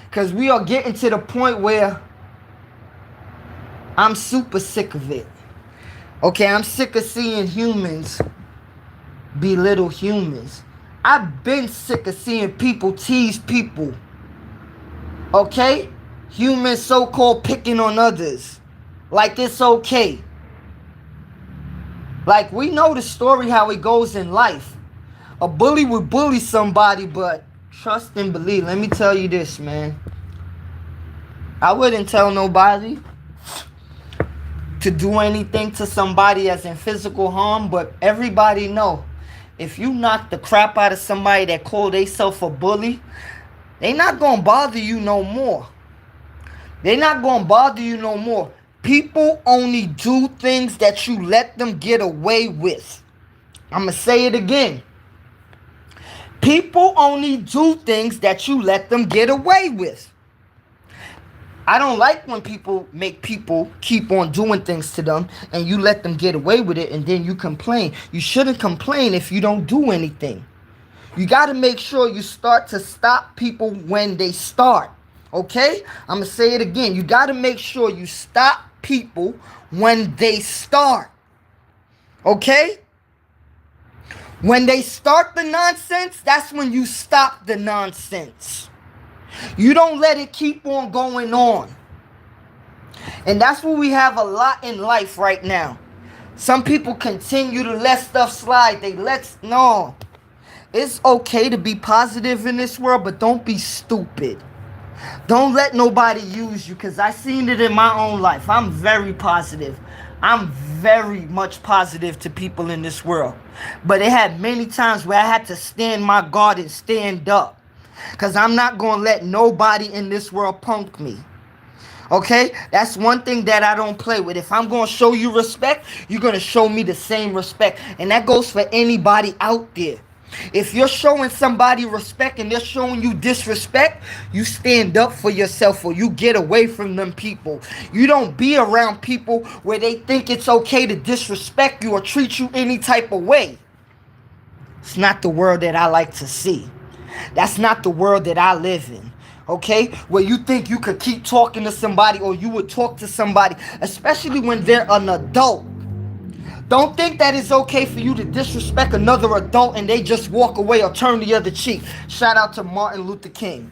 Because we are getting to the point where I'm super sick of it. Okay, I'm sick of seeing humans belittle humans. I've been sick of seeing people tease people. Okay? Humans so-called picking on others. Like it's okay. Like, we know the story how it goes in life. A bully would bully somebody, but trust and believe. Let me tell you this, man. I wouldn't tell nobody to do anything to somebody as in physical harm, but everybody know, if you knock the crap out of somebody that called themselves a bully, they not gonna bother you no more. They not gonna bother you no more. People only do things that you let them get away with. I'm gonna say it again. People only do things that you let them get away with. I don't like when people make people keep on doing things to them and you let them get away with it and then you complain. You shouldn't complain if you don't do anything. You got to make sure you start to stop people when they start. Okay? I'm going to say it again. You got to make sure you stop people when they start. Okay? When they start the nonsense, that's when you stop the nonsense. You don't let it keep on going on. And that's what we have a lot in life right now. Some people continue to let stuff slide. No. It's okay to be positive in this world, but don't be stupid. Don't let nobody use you, because I seen it in my own life. I'm very positive. I'm very much positive to people in this world. But it had many times where I had to stand my guard and stand up. Because I'm not going to let nobody in this world punk me. Okay? That's one thing that I don't play with. If I'm going to show you respect, you're going to show me the same respect. And that goes for anybody out there. If you're showing somebody respect and they're showing you disrespect, you stand up for yourself or you get away from them people. You don't be around people where they think it's okay to disrespect you or treat you any type of way. It's not the world that I like to see. That's not the world that I live in. Okay? Where you think you could keep talking to somebody or you would talk to somebody, especially when they're an adult. Don't think that it's okay for you to disrespect another adult and they just walk away or turn the other cheek. Shout out to Martin Luther King.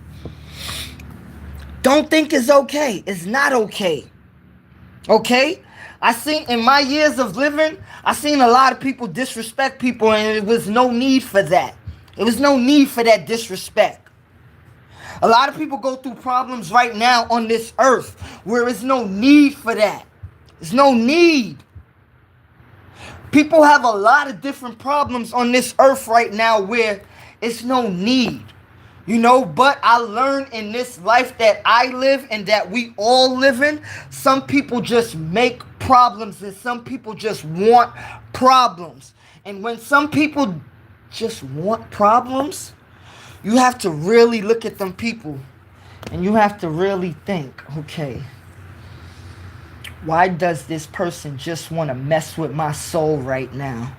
Don't think it's okay. It's not okay. Okay? I seen in my years of living, I seen a lot of people disrespect people, and it was no need for that. It was no need for that disrespect. A lot of people go through problems right now on this earth where there's no need for that. There's no need. People have a lot of different problems on this earth right now where it's no need. You know, but I learned in this life that I live and that we all live in, some people just make problems and some people just want problems. And when some people just want problems, you have to really look at them people and you have to really think, okay, why does this person just want to mess with my soul right now?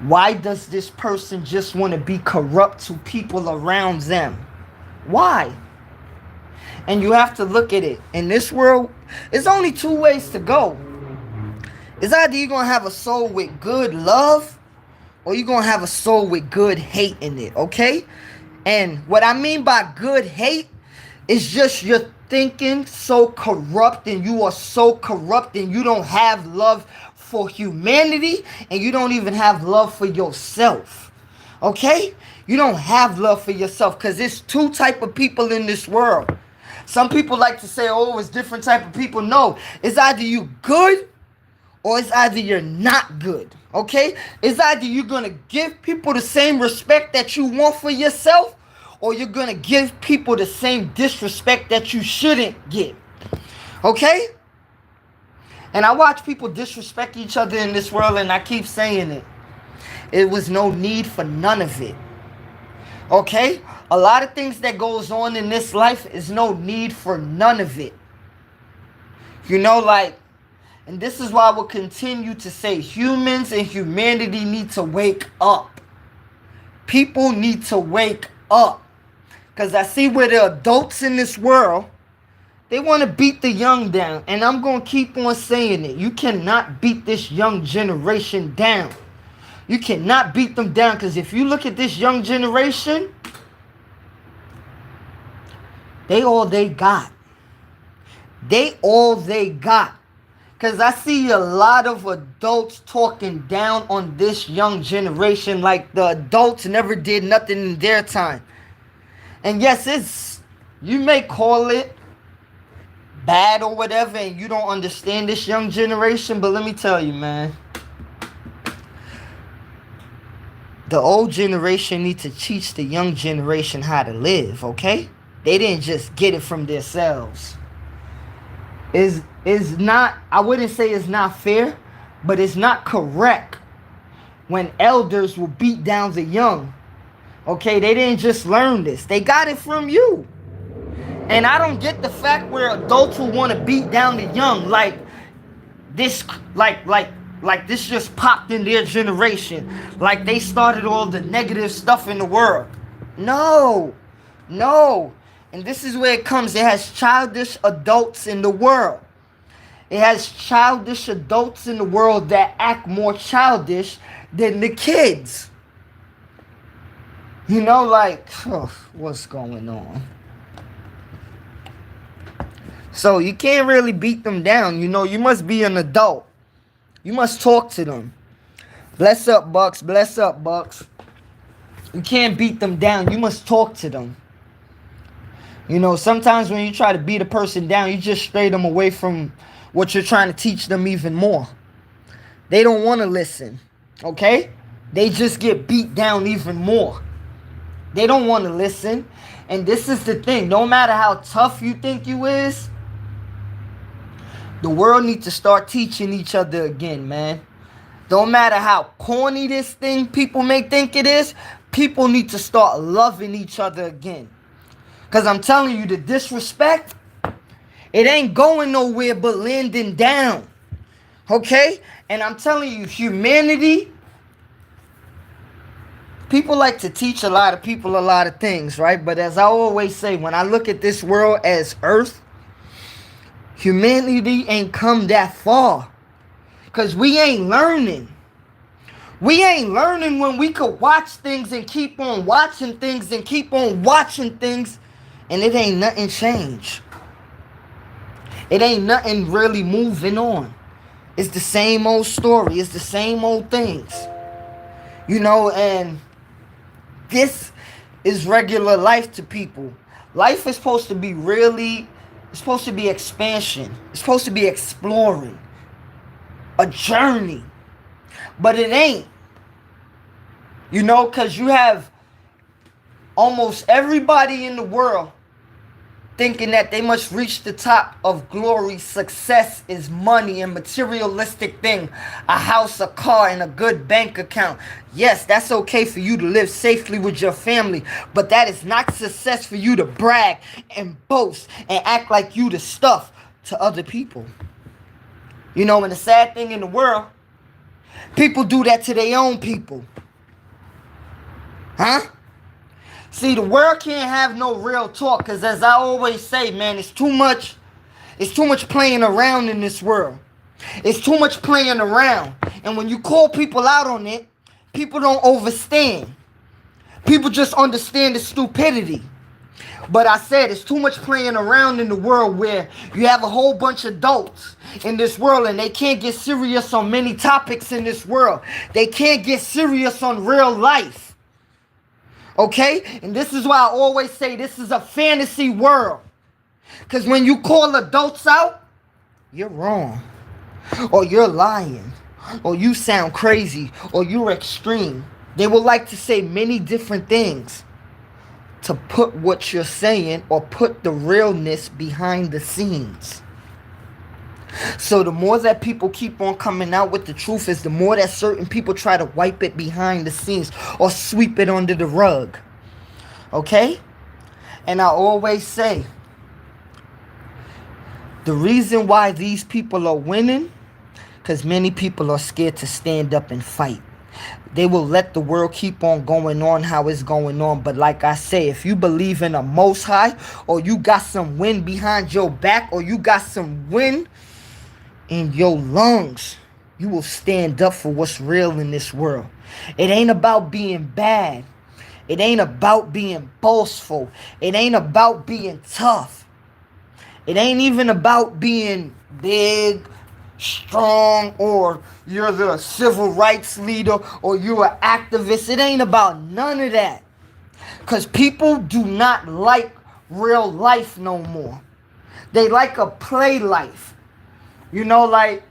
Why does this person just want to be corrupt to people around them? Why? And you have to look at it. In this world, there's only two ways to go. It's either you're going to have a soul with good love or you're going to have a soul with good hate in it, okay? And what I mean by good hate It's just you're thinking so corrupt, and you are so corrupt, and you don't have love for humanity, and you don't even have love for yourself. Okay? You don't have love for yourself, because it's two type of people in this world. Some people like to say, oh, it's different type of people. No, it's either you good or it's either you're not good. Okay? It's either you're going to give people the same respect that you want for yourself, or you're going to give people the same disrespect that you shouldn't give. Okay? And I watch people disrespect each other in this world, and I keep saying it. It was no need for none of it. Okay? A lot of things that goes on in this life is no need for none of it. You know, like, and this is why I will continue to say humans and humanity need to wake up. People need to wake up. Because I see where the adults in this world, they want to beat the young down. And I'm going to keep on saying it. You cannot beat this young generation down. You cannot beat them down, because if you look at this young generation, they all they got. They all they got. Because I see a lot of adults talking down on this young generation like the adults never did nothing in their time. And yes, you may call it bad or whatever, and you don't understand this young generation, but let me tell you, man. The old generation need to teach the young generation how to live, okay? They didn't just get it from themselves. Is not, I wouldn't say it's not fair, but it's not correct when elders will beat down the young. Okay, they didn't just learn this. They got it from you. And I don't get the fact where adults will want to beat down the young like this, like this just popped in their generation. Like they started all the negative stuff in the world. No. And this is where it comes. It has childish adults in the world. It has childish adults in the world that act more childish than the kids. You know, like, what's going on? So you can't really beat them down. You know, you must be an adult. You must talk to them. Bless up, Bucks. Bless up, Bucks. You can't beat them down. You must talk to them. You know, sometimes when you try to beat a person down, you just stray them away from what you're trying to teach them even more. They don't want to listen. Okay? They just get beat down even more. They don't want to listen. And this is the thing. No matter how tough you think you is, the world needs to start teaching each other again, man. Don't matter how corny this thing people may think it is, people need to start loving each other again. Because I'm telling you, the disrespect, it ain't going nowhere but landing down. Okay? And I'm telling you, humanity, people like to teach a lot of people a lot of things, right? But as I always say, when I look at this world as Earth, humanity ain't come that far. Because we ain't learning. We ain't learning when we could watch things and keep on watching things and keep on watching things, and it ain't nothing changed. It ain't nothing really moving on. It's the same old story. It's the same old things. You know, and this is regular life to people. Life is supposed to be really, it's supposed to be expansion. It's supposed to be exploring. A journey. But it ain't. You know, because you have almost everybody in the world thinking that they must reach the top of glory. Success is money and materialistic thing. A house, a car, and a good bank account. Yes, that's okay for you to live safely with your family, but that is not success for you to brag and boast and act like you the stuff to other people. You know, and the sad thing in the world, people do that to their own people. Huh? See, the world can't have no real talk, because as I always say, man, it's too much playing around in this world. It's too much playing around. And when you call people out on it, people don't understand. People just understand the stupidity. But I said it's too much playing around in the world where you have a whole bunch of adults in this world and they can't get serious on many topics in this world. They can't get serious on real life. Okay? And this is why I always say this is a fantasy world. Because when you call adults out, you're wrong. Or you're lying. Or you sound crazy. Or you're extreme. They will like to say many different things to put what you're saying or put the realness behind the scenes. So the more that people keep on coming out with the truth is the more that certain people try to wipe it behind the scenes or sweep it under the rug. Okay? And I always say, the reason why these people are winning, because many people are scared to stand up and fight. They will let the world keep on going on how it's going on. But like I say, if you believe in a Most High, or you got some wind behind your back, or you got some wind in your lungs, you will stand up for what's real in this world. It ain't about being bad. It ain't about being boastful. It ain't about being tough. It ain't even about being big, strong, or you're the civil rights leader, or you're an activist. It ain't about none of that. Because people do not like real life no more. They like a play life. You know, like,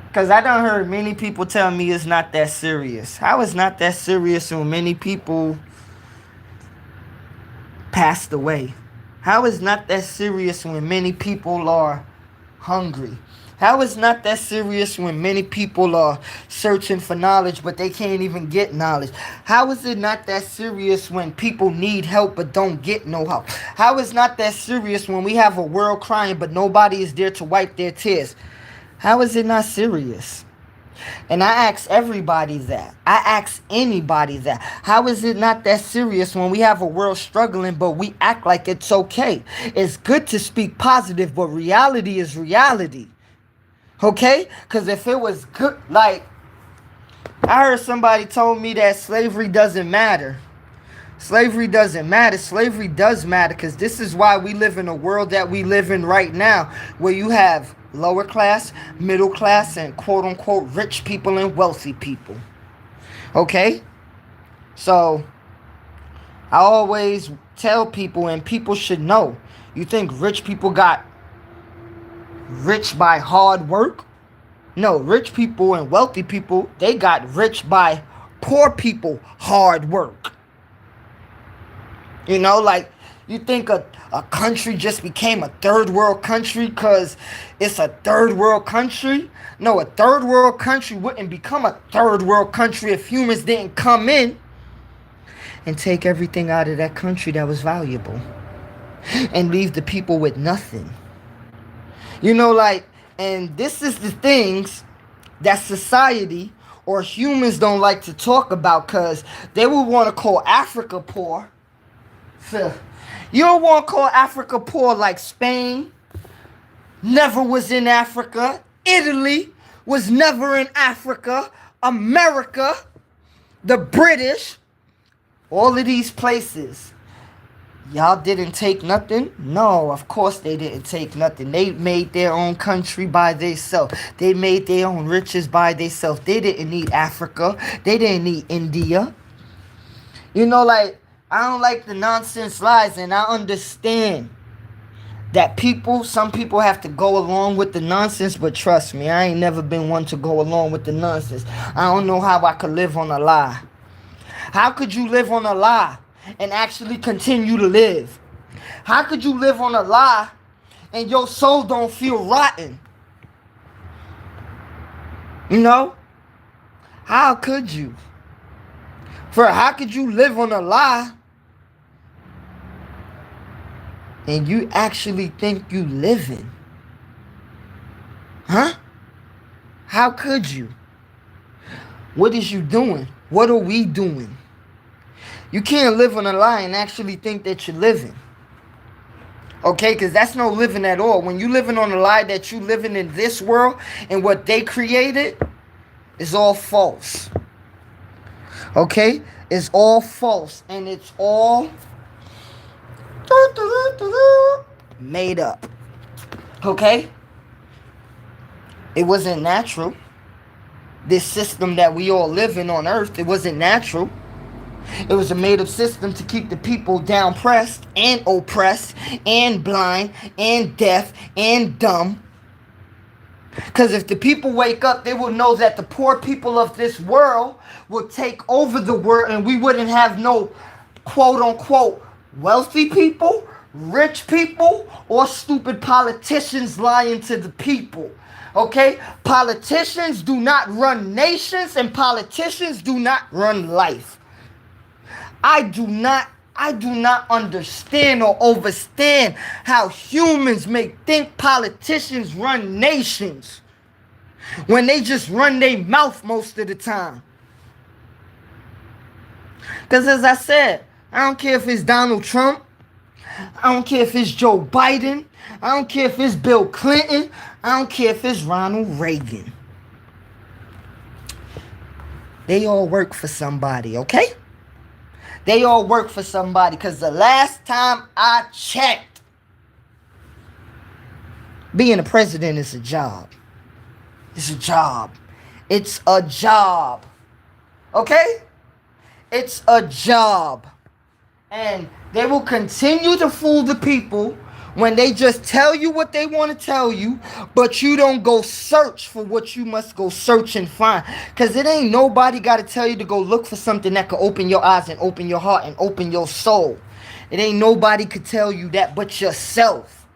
because I done heard many people tell me it's not that serious. How is not that serious when many people passed away? How is not that serious when many people are hungry? How is not that serious when many people are searching for knowledge but they can't even get knowledge? How is it not that serious when people need help but don't get no help? How is not that serious when we have a world crying but nobody is there to wipe their tears? How is it not serious? And I ask everybody that. I ask anybody that. How is it not that serious when we have a world struggling but we act like it's okay? It's good to speak positive, but reality is reality. Okay? Because if it was good, like, I heard somebody told me that slavery doesn't matter. Slavery doesn't matter. Slavery does matter, because this is why we live in a world that we live in right now, where you have lower class, middle class, and quote-unquote rich people and wealthy people. Okay? So, I always tell people, and people should know, you think rich people got rich by hard work? No, rich people and wealthy people, they got rich by poor people hard work. You know, like, you think a country just became a third world country because it's a third world country? No, a third world country wouldn't become a third world country if humans didn't come in and take everything out of that country that was valuable and leave the people with nothing. You know, like, and this is the things that society or humans don't like to talk about, because they would want to call Africa poor. You don't want to call Africa poor like Spain never was in Africa. Italy was never in Africa. America, the British, all of these places. Y'all didn't take nothing? No, of course they didn't take nothing. They made their own country by themselves. They made their own riches by themselves. They didn't need Africa. They didn't need India. You know, like, I don't like the nonsense lies, and I understand that some people have to go along with the nonsense, but trust me, I ain't never been one to go along with the nonsense. I don't know how I could live on a lie. How could you live on a lie and actually continue to live? How could you live on a lie and your soul don't feel rotten? You know? How could you? How could you live on a lie and you actually think you living? Huh? How could you? What is you doing? What are we doing? You can't live on a lie and actually think that you're living. Okay, because that's no living at all. When you living on a lie that you living in this world and what they created is all false. Okay? It's all false, and it's all made up. Okay? It wasn't natural. This system that we all live in on earth, it wasn't natural. It was a made-up system to keep the people down pressed and oppressed and blind and deaf and dumb. Because if the people wake up, they will know that the poor people of this world will take over the world, and we wouldn't have no quote-unquote wealthy people, rich people, or stupid politicians lying to the people. Okay? Politicians do not run nations, and politicians do not run life. I do not understand or understand how humans may think politicians run nations when they just run their mouth most of the time. Because as I said, I don't care if it's Donald Trump. I don't care if it's Joe Biden. I don't care if it's Bill Clinton. I don't care if it's Ronald Reagan. They all work for somebody, okay? They all work for somebody, because the last time I checked, being a president is a job. It's a job. It's a job. Okay? It's a job. And they will continue to fool the people when they just tell you what they want to tell you, but you don't go search for what you must go search and find. Because it ain't nobody got to tell you to go look for something that could open your eyes and open your heart and open your soul. It ain't nobody could tell you that but yourself.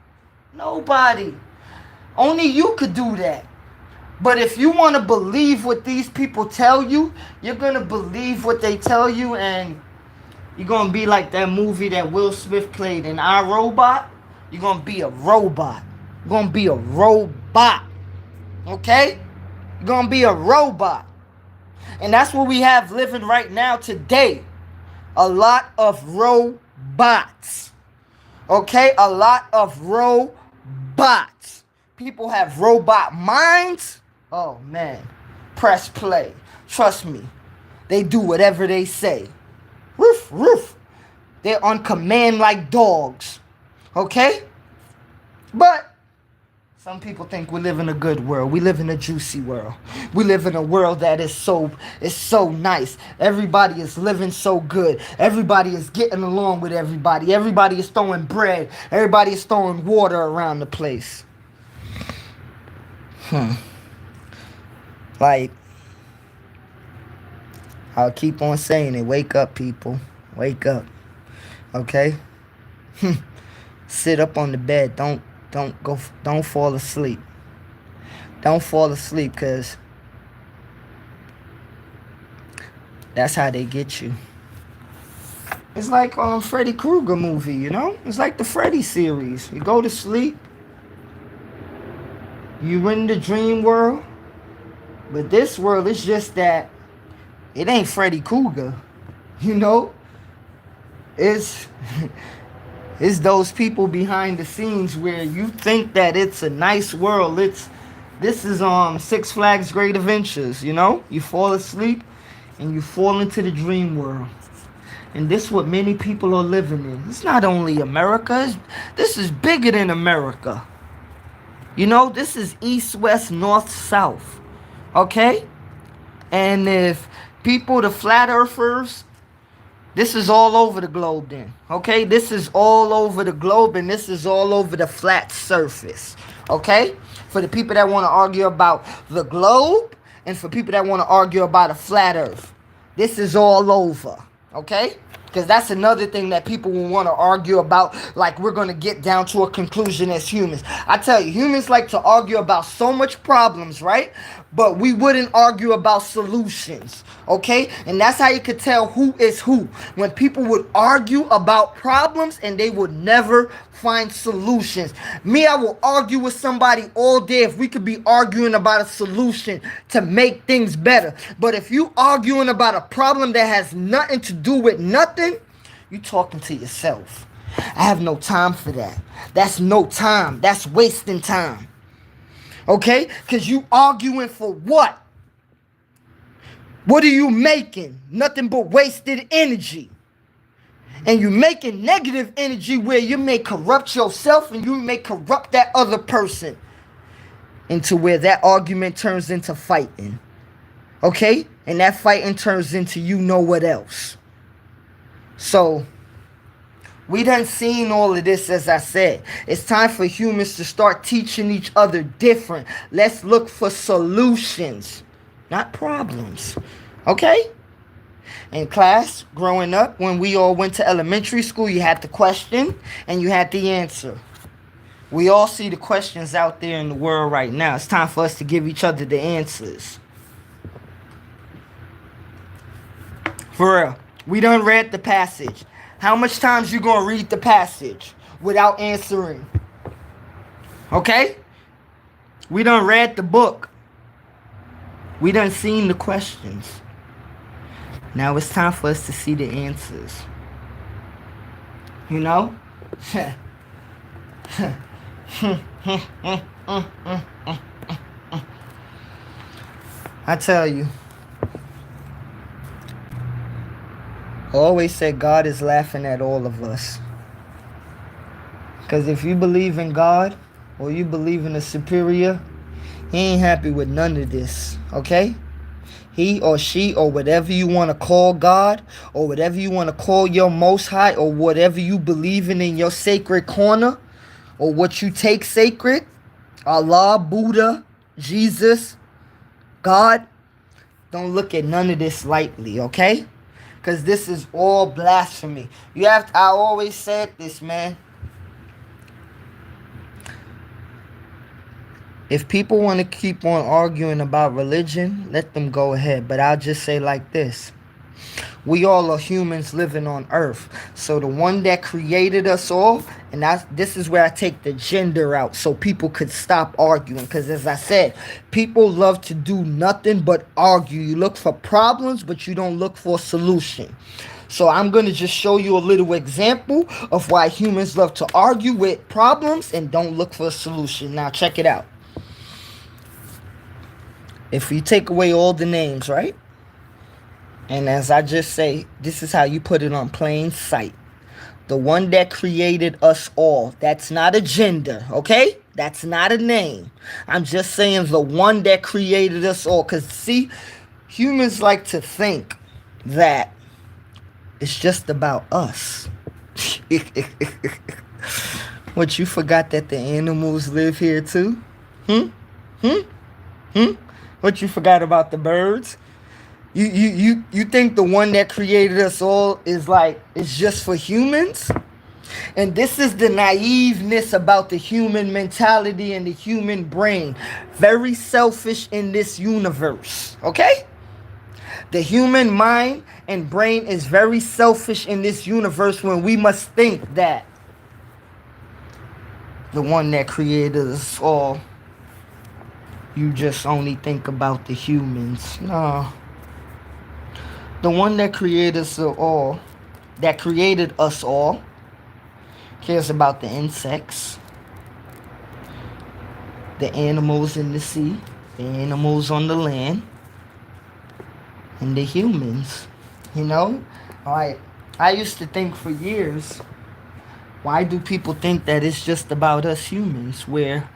Nobody. Only you could do that. But if you want to believe what these people tell you, you're going to believe what they tell you, and you're going to be like that movie that Will Smith played in I, Robot. You're going to be a robot. You're going to be a robot. Okay? You're going to be a robot. And that's what we have living right now today. A lot of robots. Okay? A lot of robots. People have robot minds. Oh, man. Press play. Trust me. They do whatever they say. Roof, roof. They're on command like dogs. Okay? But some people think we live in a good world. We live in a juicy world. We live in a world that is so nice. Everybody is living so good. Everybody is getting along with everybody. Everybody is throwing bread. Everybody is throwing water around the place. Like, I'll keep on saying it. Wake up, people. Wake up. Okay? Sit up on the bed. Don't fall asleep. Don't fall asleep, because that's how they get you. It's like Freddy Krueger movie, you know? It's like the Freddy series. You go to sleep. You in the dream world. But this world is just that it ain't Freddy Krueger. You know? It's those people behind the scenes where you think that it's a nice world. This is Six Flags Great Adventures, you know? You fall asleep and you fall into the dream world. And this is what many people are living in. It's not only America. This is bigger than America. You know, this is east, west, north, south. Okay? And if people, the flat earthers, this is all over the globe then. Okay? This is all over the globe, and this is all over the flat surface. Okay? For the people that want to argue about the globe, and for people that want to argue about a flat earth. This is all over. Okay? Because that's another thing that people will want to argue about, like we're going to get down to a conclusion as humans. I tell you, humans like to argue about so much problems, right? But we wouldn't argue about solutions, okay? And that's how you could tell who is who. When people would argue about problems and they would never find solutions. Me, I will argue with somebody all day if we could be arguing about a solution to make things better. But if you arguing about a problem that has nothing to do with nothing, you talking to yourself. I have no time for that. That's no time. That's wasting time. Okay? Because you arguing for what? What are you making? Nothing but wasted energy. And you making negative energy where you may corrupt yourself and you may corrupt that other person into where that argument turns into fighting. Okay? And that fighting turns into you know what else. So, we done seen all of this, as I said. It's time for humans to start teaching each other different. Let's look for solutions, not problems. Okay? In class, growing up, when we all went to elementary school, you had the question and you had the answer. We all see the questions out there in the world right now. It's time for us to give each other the answers. For real. We done read the passage. How much times you gonna read the passage without answering? Okay? We done read the book. We done seen the questions. Now it's time for us to see the answers. You know? I tell you, I always say God is laughing at all of us. Because if you believe in God or you believe in a superior, he ain't happy with none of this, okay? He or she or whatever you want to call God or whatever you want to call your Most High or whatever you believe in your sacred corner or what you take sacred, Allah, Buddha, Jesus, God, don't look at none of this lightly, okay? Because this is all blasphemy. I always said this, man. If people want to keep on arguing about religion, let them go ahead. But I'll just say like this. We all are humans living on earth. So the one that created us all, and this is where I take the gender out so people could stop arguing. Because as I said, people love to do nothing but argue. You look for problems, but you don't look for a solution. So I'm going to just show you a little example of why humans love to argue with problems and don't look for a solution. Now check it out. If you take away all the names, right? And as I just say, this is how you put it on plain sight. The one that created us all. That's not a gender, okay? That's not a name. I'm just saying the one that created us all. Because, see, humans like to think that it's just about us. What, you forgot that the animals live here too? What, you forgot about the birds? You think the one that created us all is just for humans? And this is the naiveness about the human mentality and the human brain. Very selfish in this universe, okay? The human mind and brain is very selfish in this universe when we must think that the one that created us all, you just only think about the humans. No. The one that created us all, cares about the insects, the animals in the sea, the animals on the land, and the humans. You know? I used to think for years, why do people think that it's just about us humans, where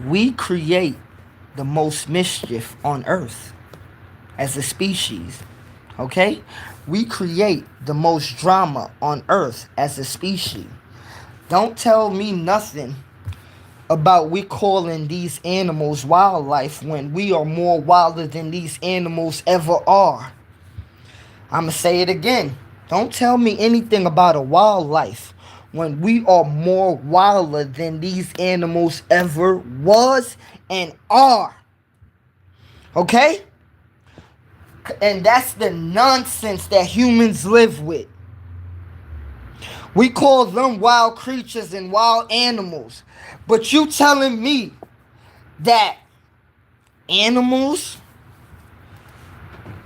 we create the most mischief on earth as a species, okay? We create the most drama on earth as a species. Don't tell me nothing about we calling these animals wildlife when we are more wilder than these animals ever are. I'm going to say it again. Don't tell me anything about a wildlife when we are more wilder than these animals ever was and are. Okay? And that's the nonsense that humans live with. We call them wild creatures and wild animals. But you telling me that animals...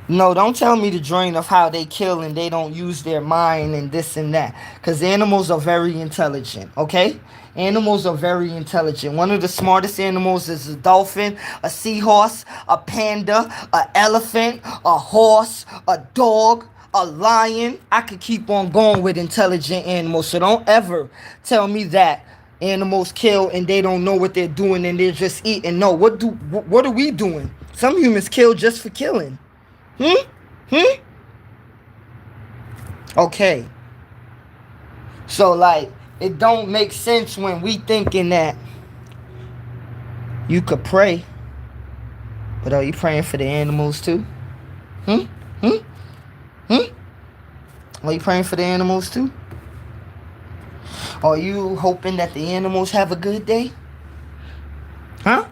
No, don't tell me the drain of how they kill and they don't use their mind and this and that. Because animals are very intelligent, okay? Animals are very intelligent. One of the smartest animals is a dolphin, a seahorse, a panda, an elephant, a horse, a dog, a lion. I could keep on going with intelligent animals. So don't ever tell me that animals kill and they don't know what they're doing and they're just eating. No, what are we doing? Some humans kill just for killing. Okay. So like, it don't make sense when we thinking that you could pray, but are you praying for the animals too? Are you praying for the animals too? Are you hoping that the animals have a good day? Huh?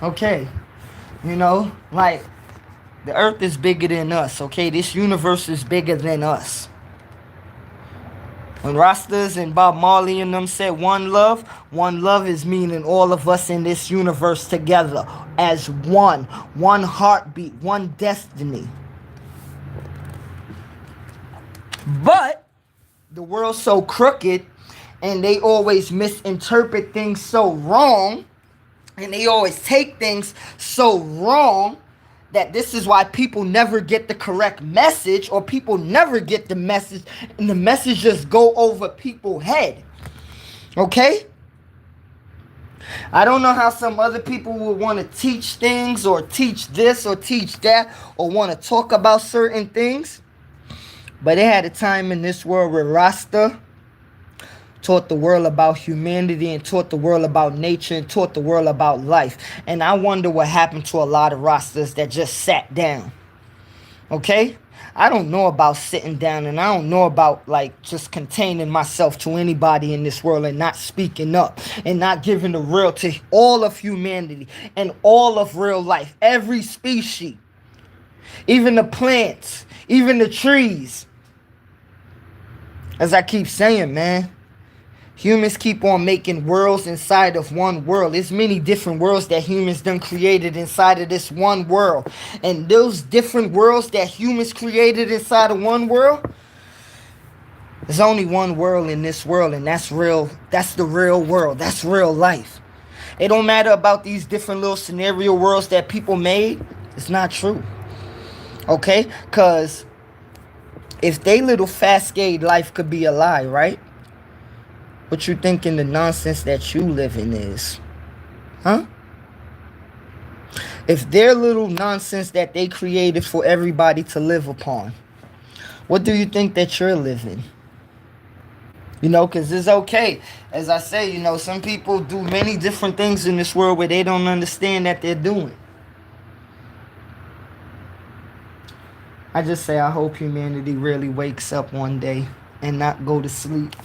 Okay. You know, like, the earth is bigger than us, okay? This universe is bigger than us. When Rastas and Bob Marley and them said one love is meaning all of us in this universe together as one heartbeat, one destiny. But the world's so crooked and they always misinterpret things so wrong and they always take things so wrong that this is why people never get the correct message, or people never get the message and the message just go over people's head. Okay? I don't know how some other people would want to teach things or teach this or teach that or want to talk about certain things. But they had a time in this world where Rasta taught the world about humanity and taught the world about nature and taught the world about life. And I wonder what happened to a lot of Rastas that just sat down. Okay? I don't know about sitting down, and I don't know about like just containing myself to anybody in this world and not speaking up and not giving the real to all of humanity and all of real life, every species, even the plants, even the trees. As I keep saying, man, humans keep on making worlds inside of one world. There's many different worlds that humans done created inside of this one world. And those different worlds that humans created inside of one world, there's only one world in this world, and that's real. That's the real world. That's real life. It don't matter about these different little scenario worlds that people made. It's not true. Okay? Because if they little fascade life could be a lie, right? What you thinking the nonsense that you living is? Huh? If their little nonsense that they created for everybody to live upon, what do you think that you're living? You know, because it's okay. As I say, you know, some people do many different things in this world where they don't understand that they're doing. I just say I hope humanity really wakes up one day and not go to sleep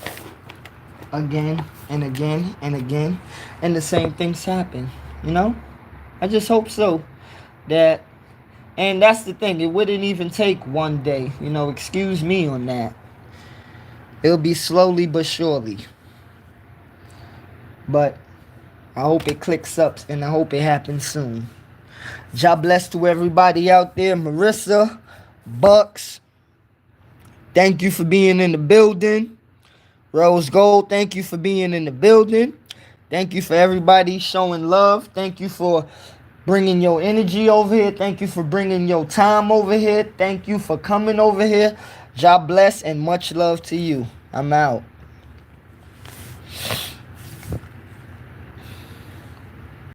again and again and again and the same things happen, you know? I just hope so. And that's the thing, it wouldn't even take one day, you know, excuse me on that. It'll be slowly but surely. But I hope it clicks up and I hope it happens soon. God bless to everybody out there. Marissa, Bucks, thank you for being in the building. Rose Gold, thank you for being in the building. Thank you for everybody showing love. Thank you for bringing your energy over here. Thank you for bringing your time over here. Thank you for coming over here. God bless and much love to you. I'm out.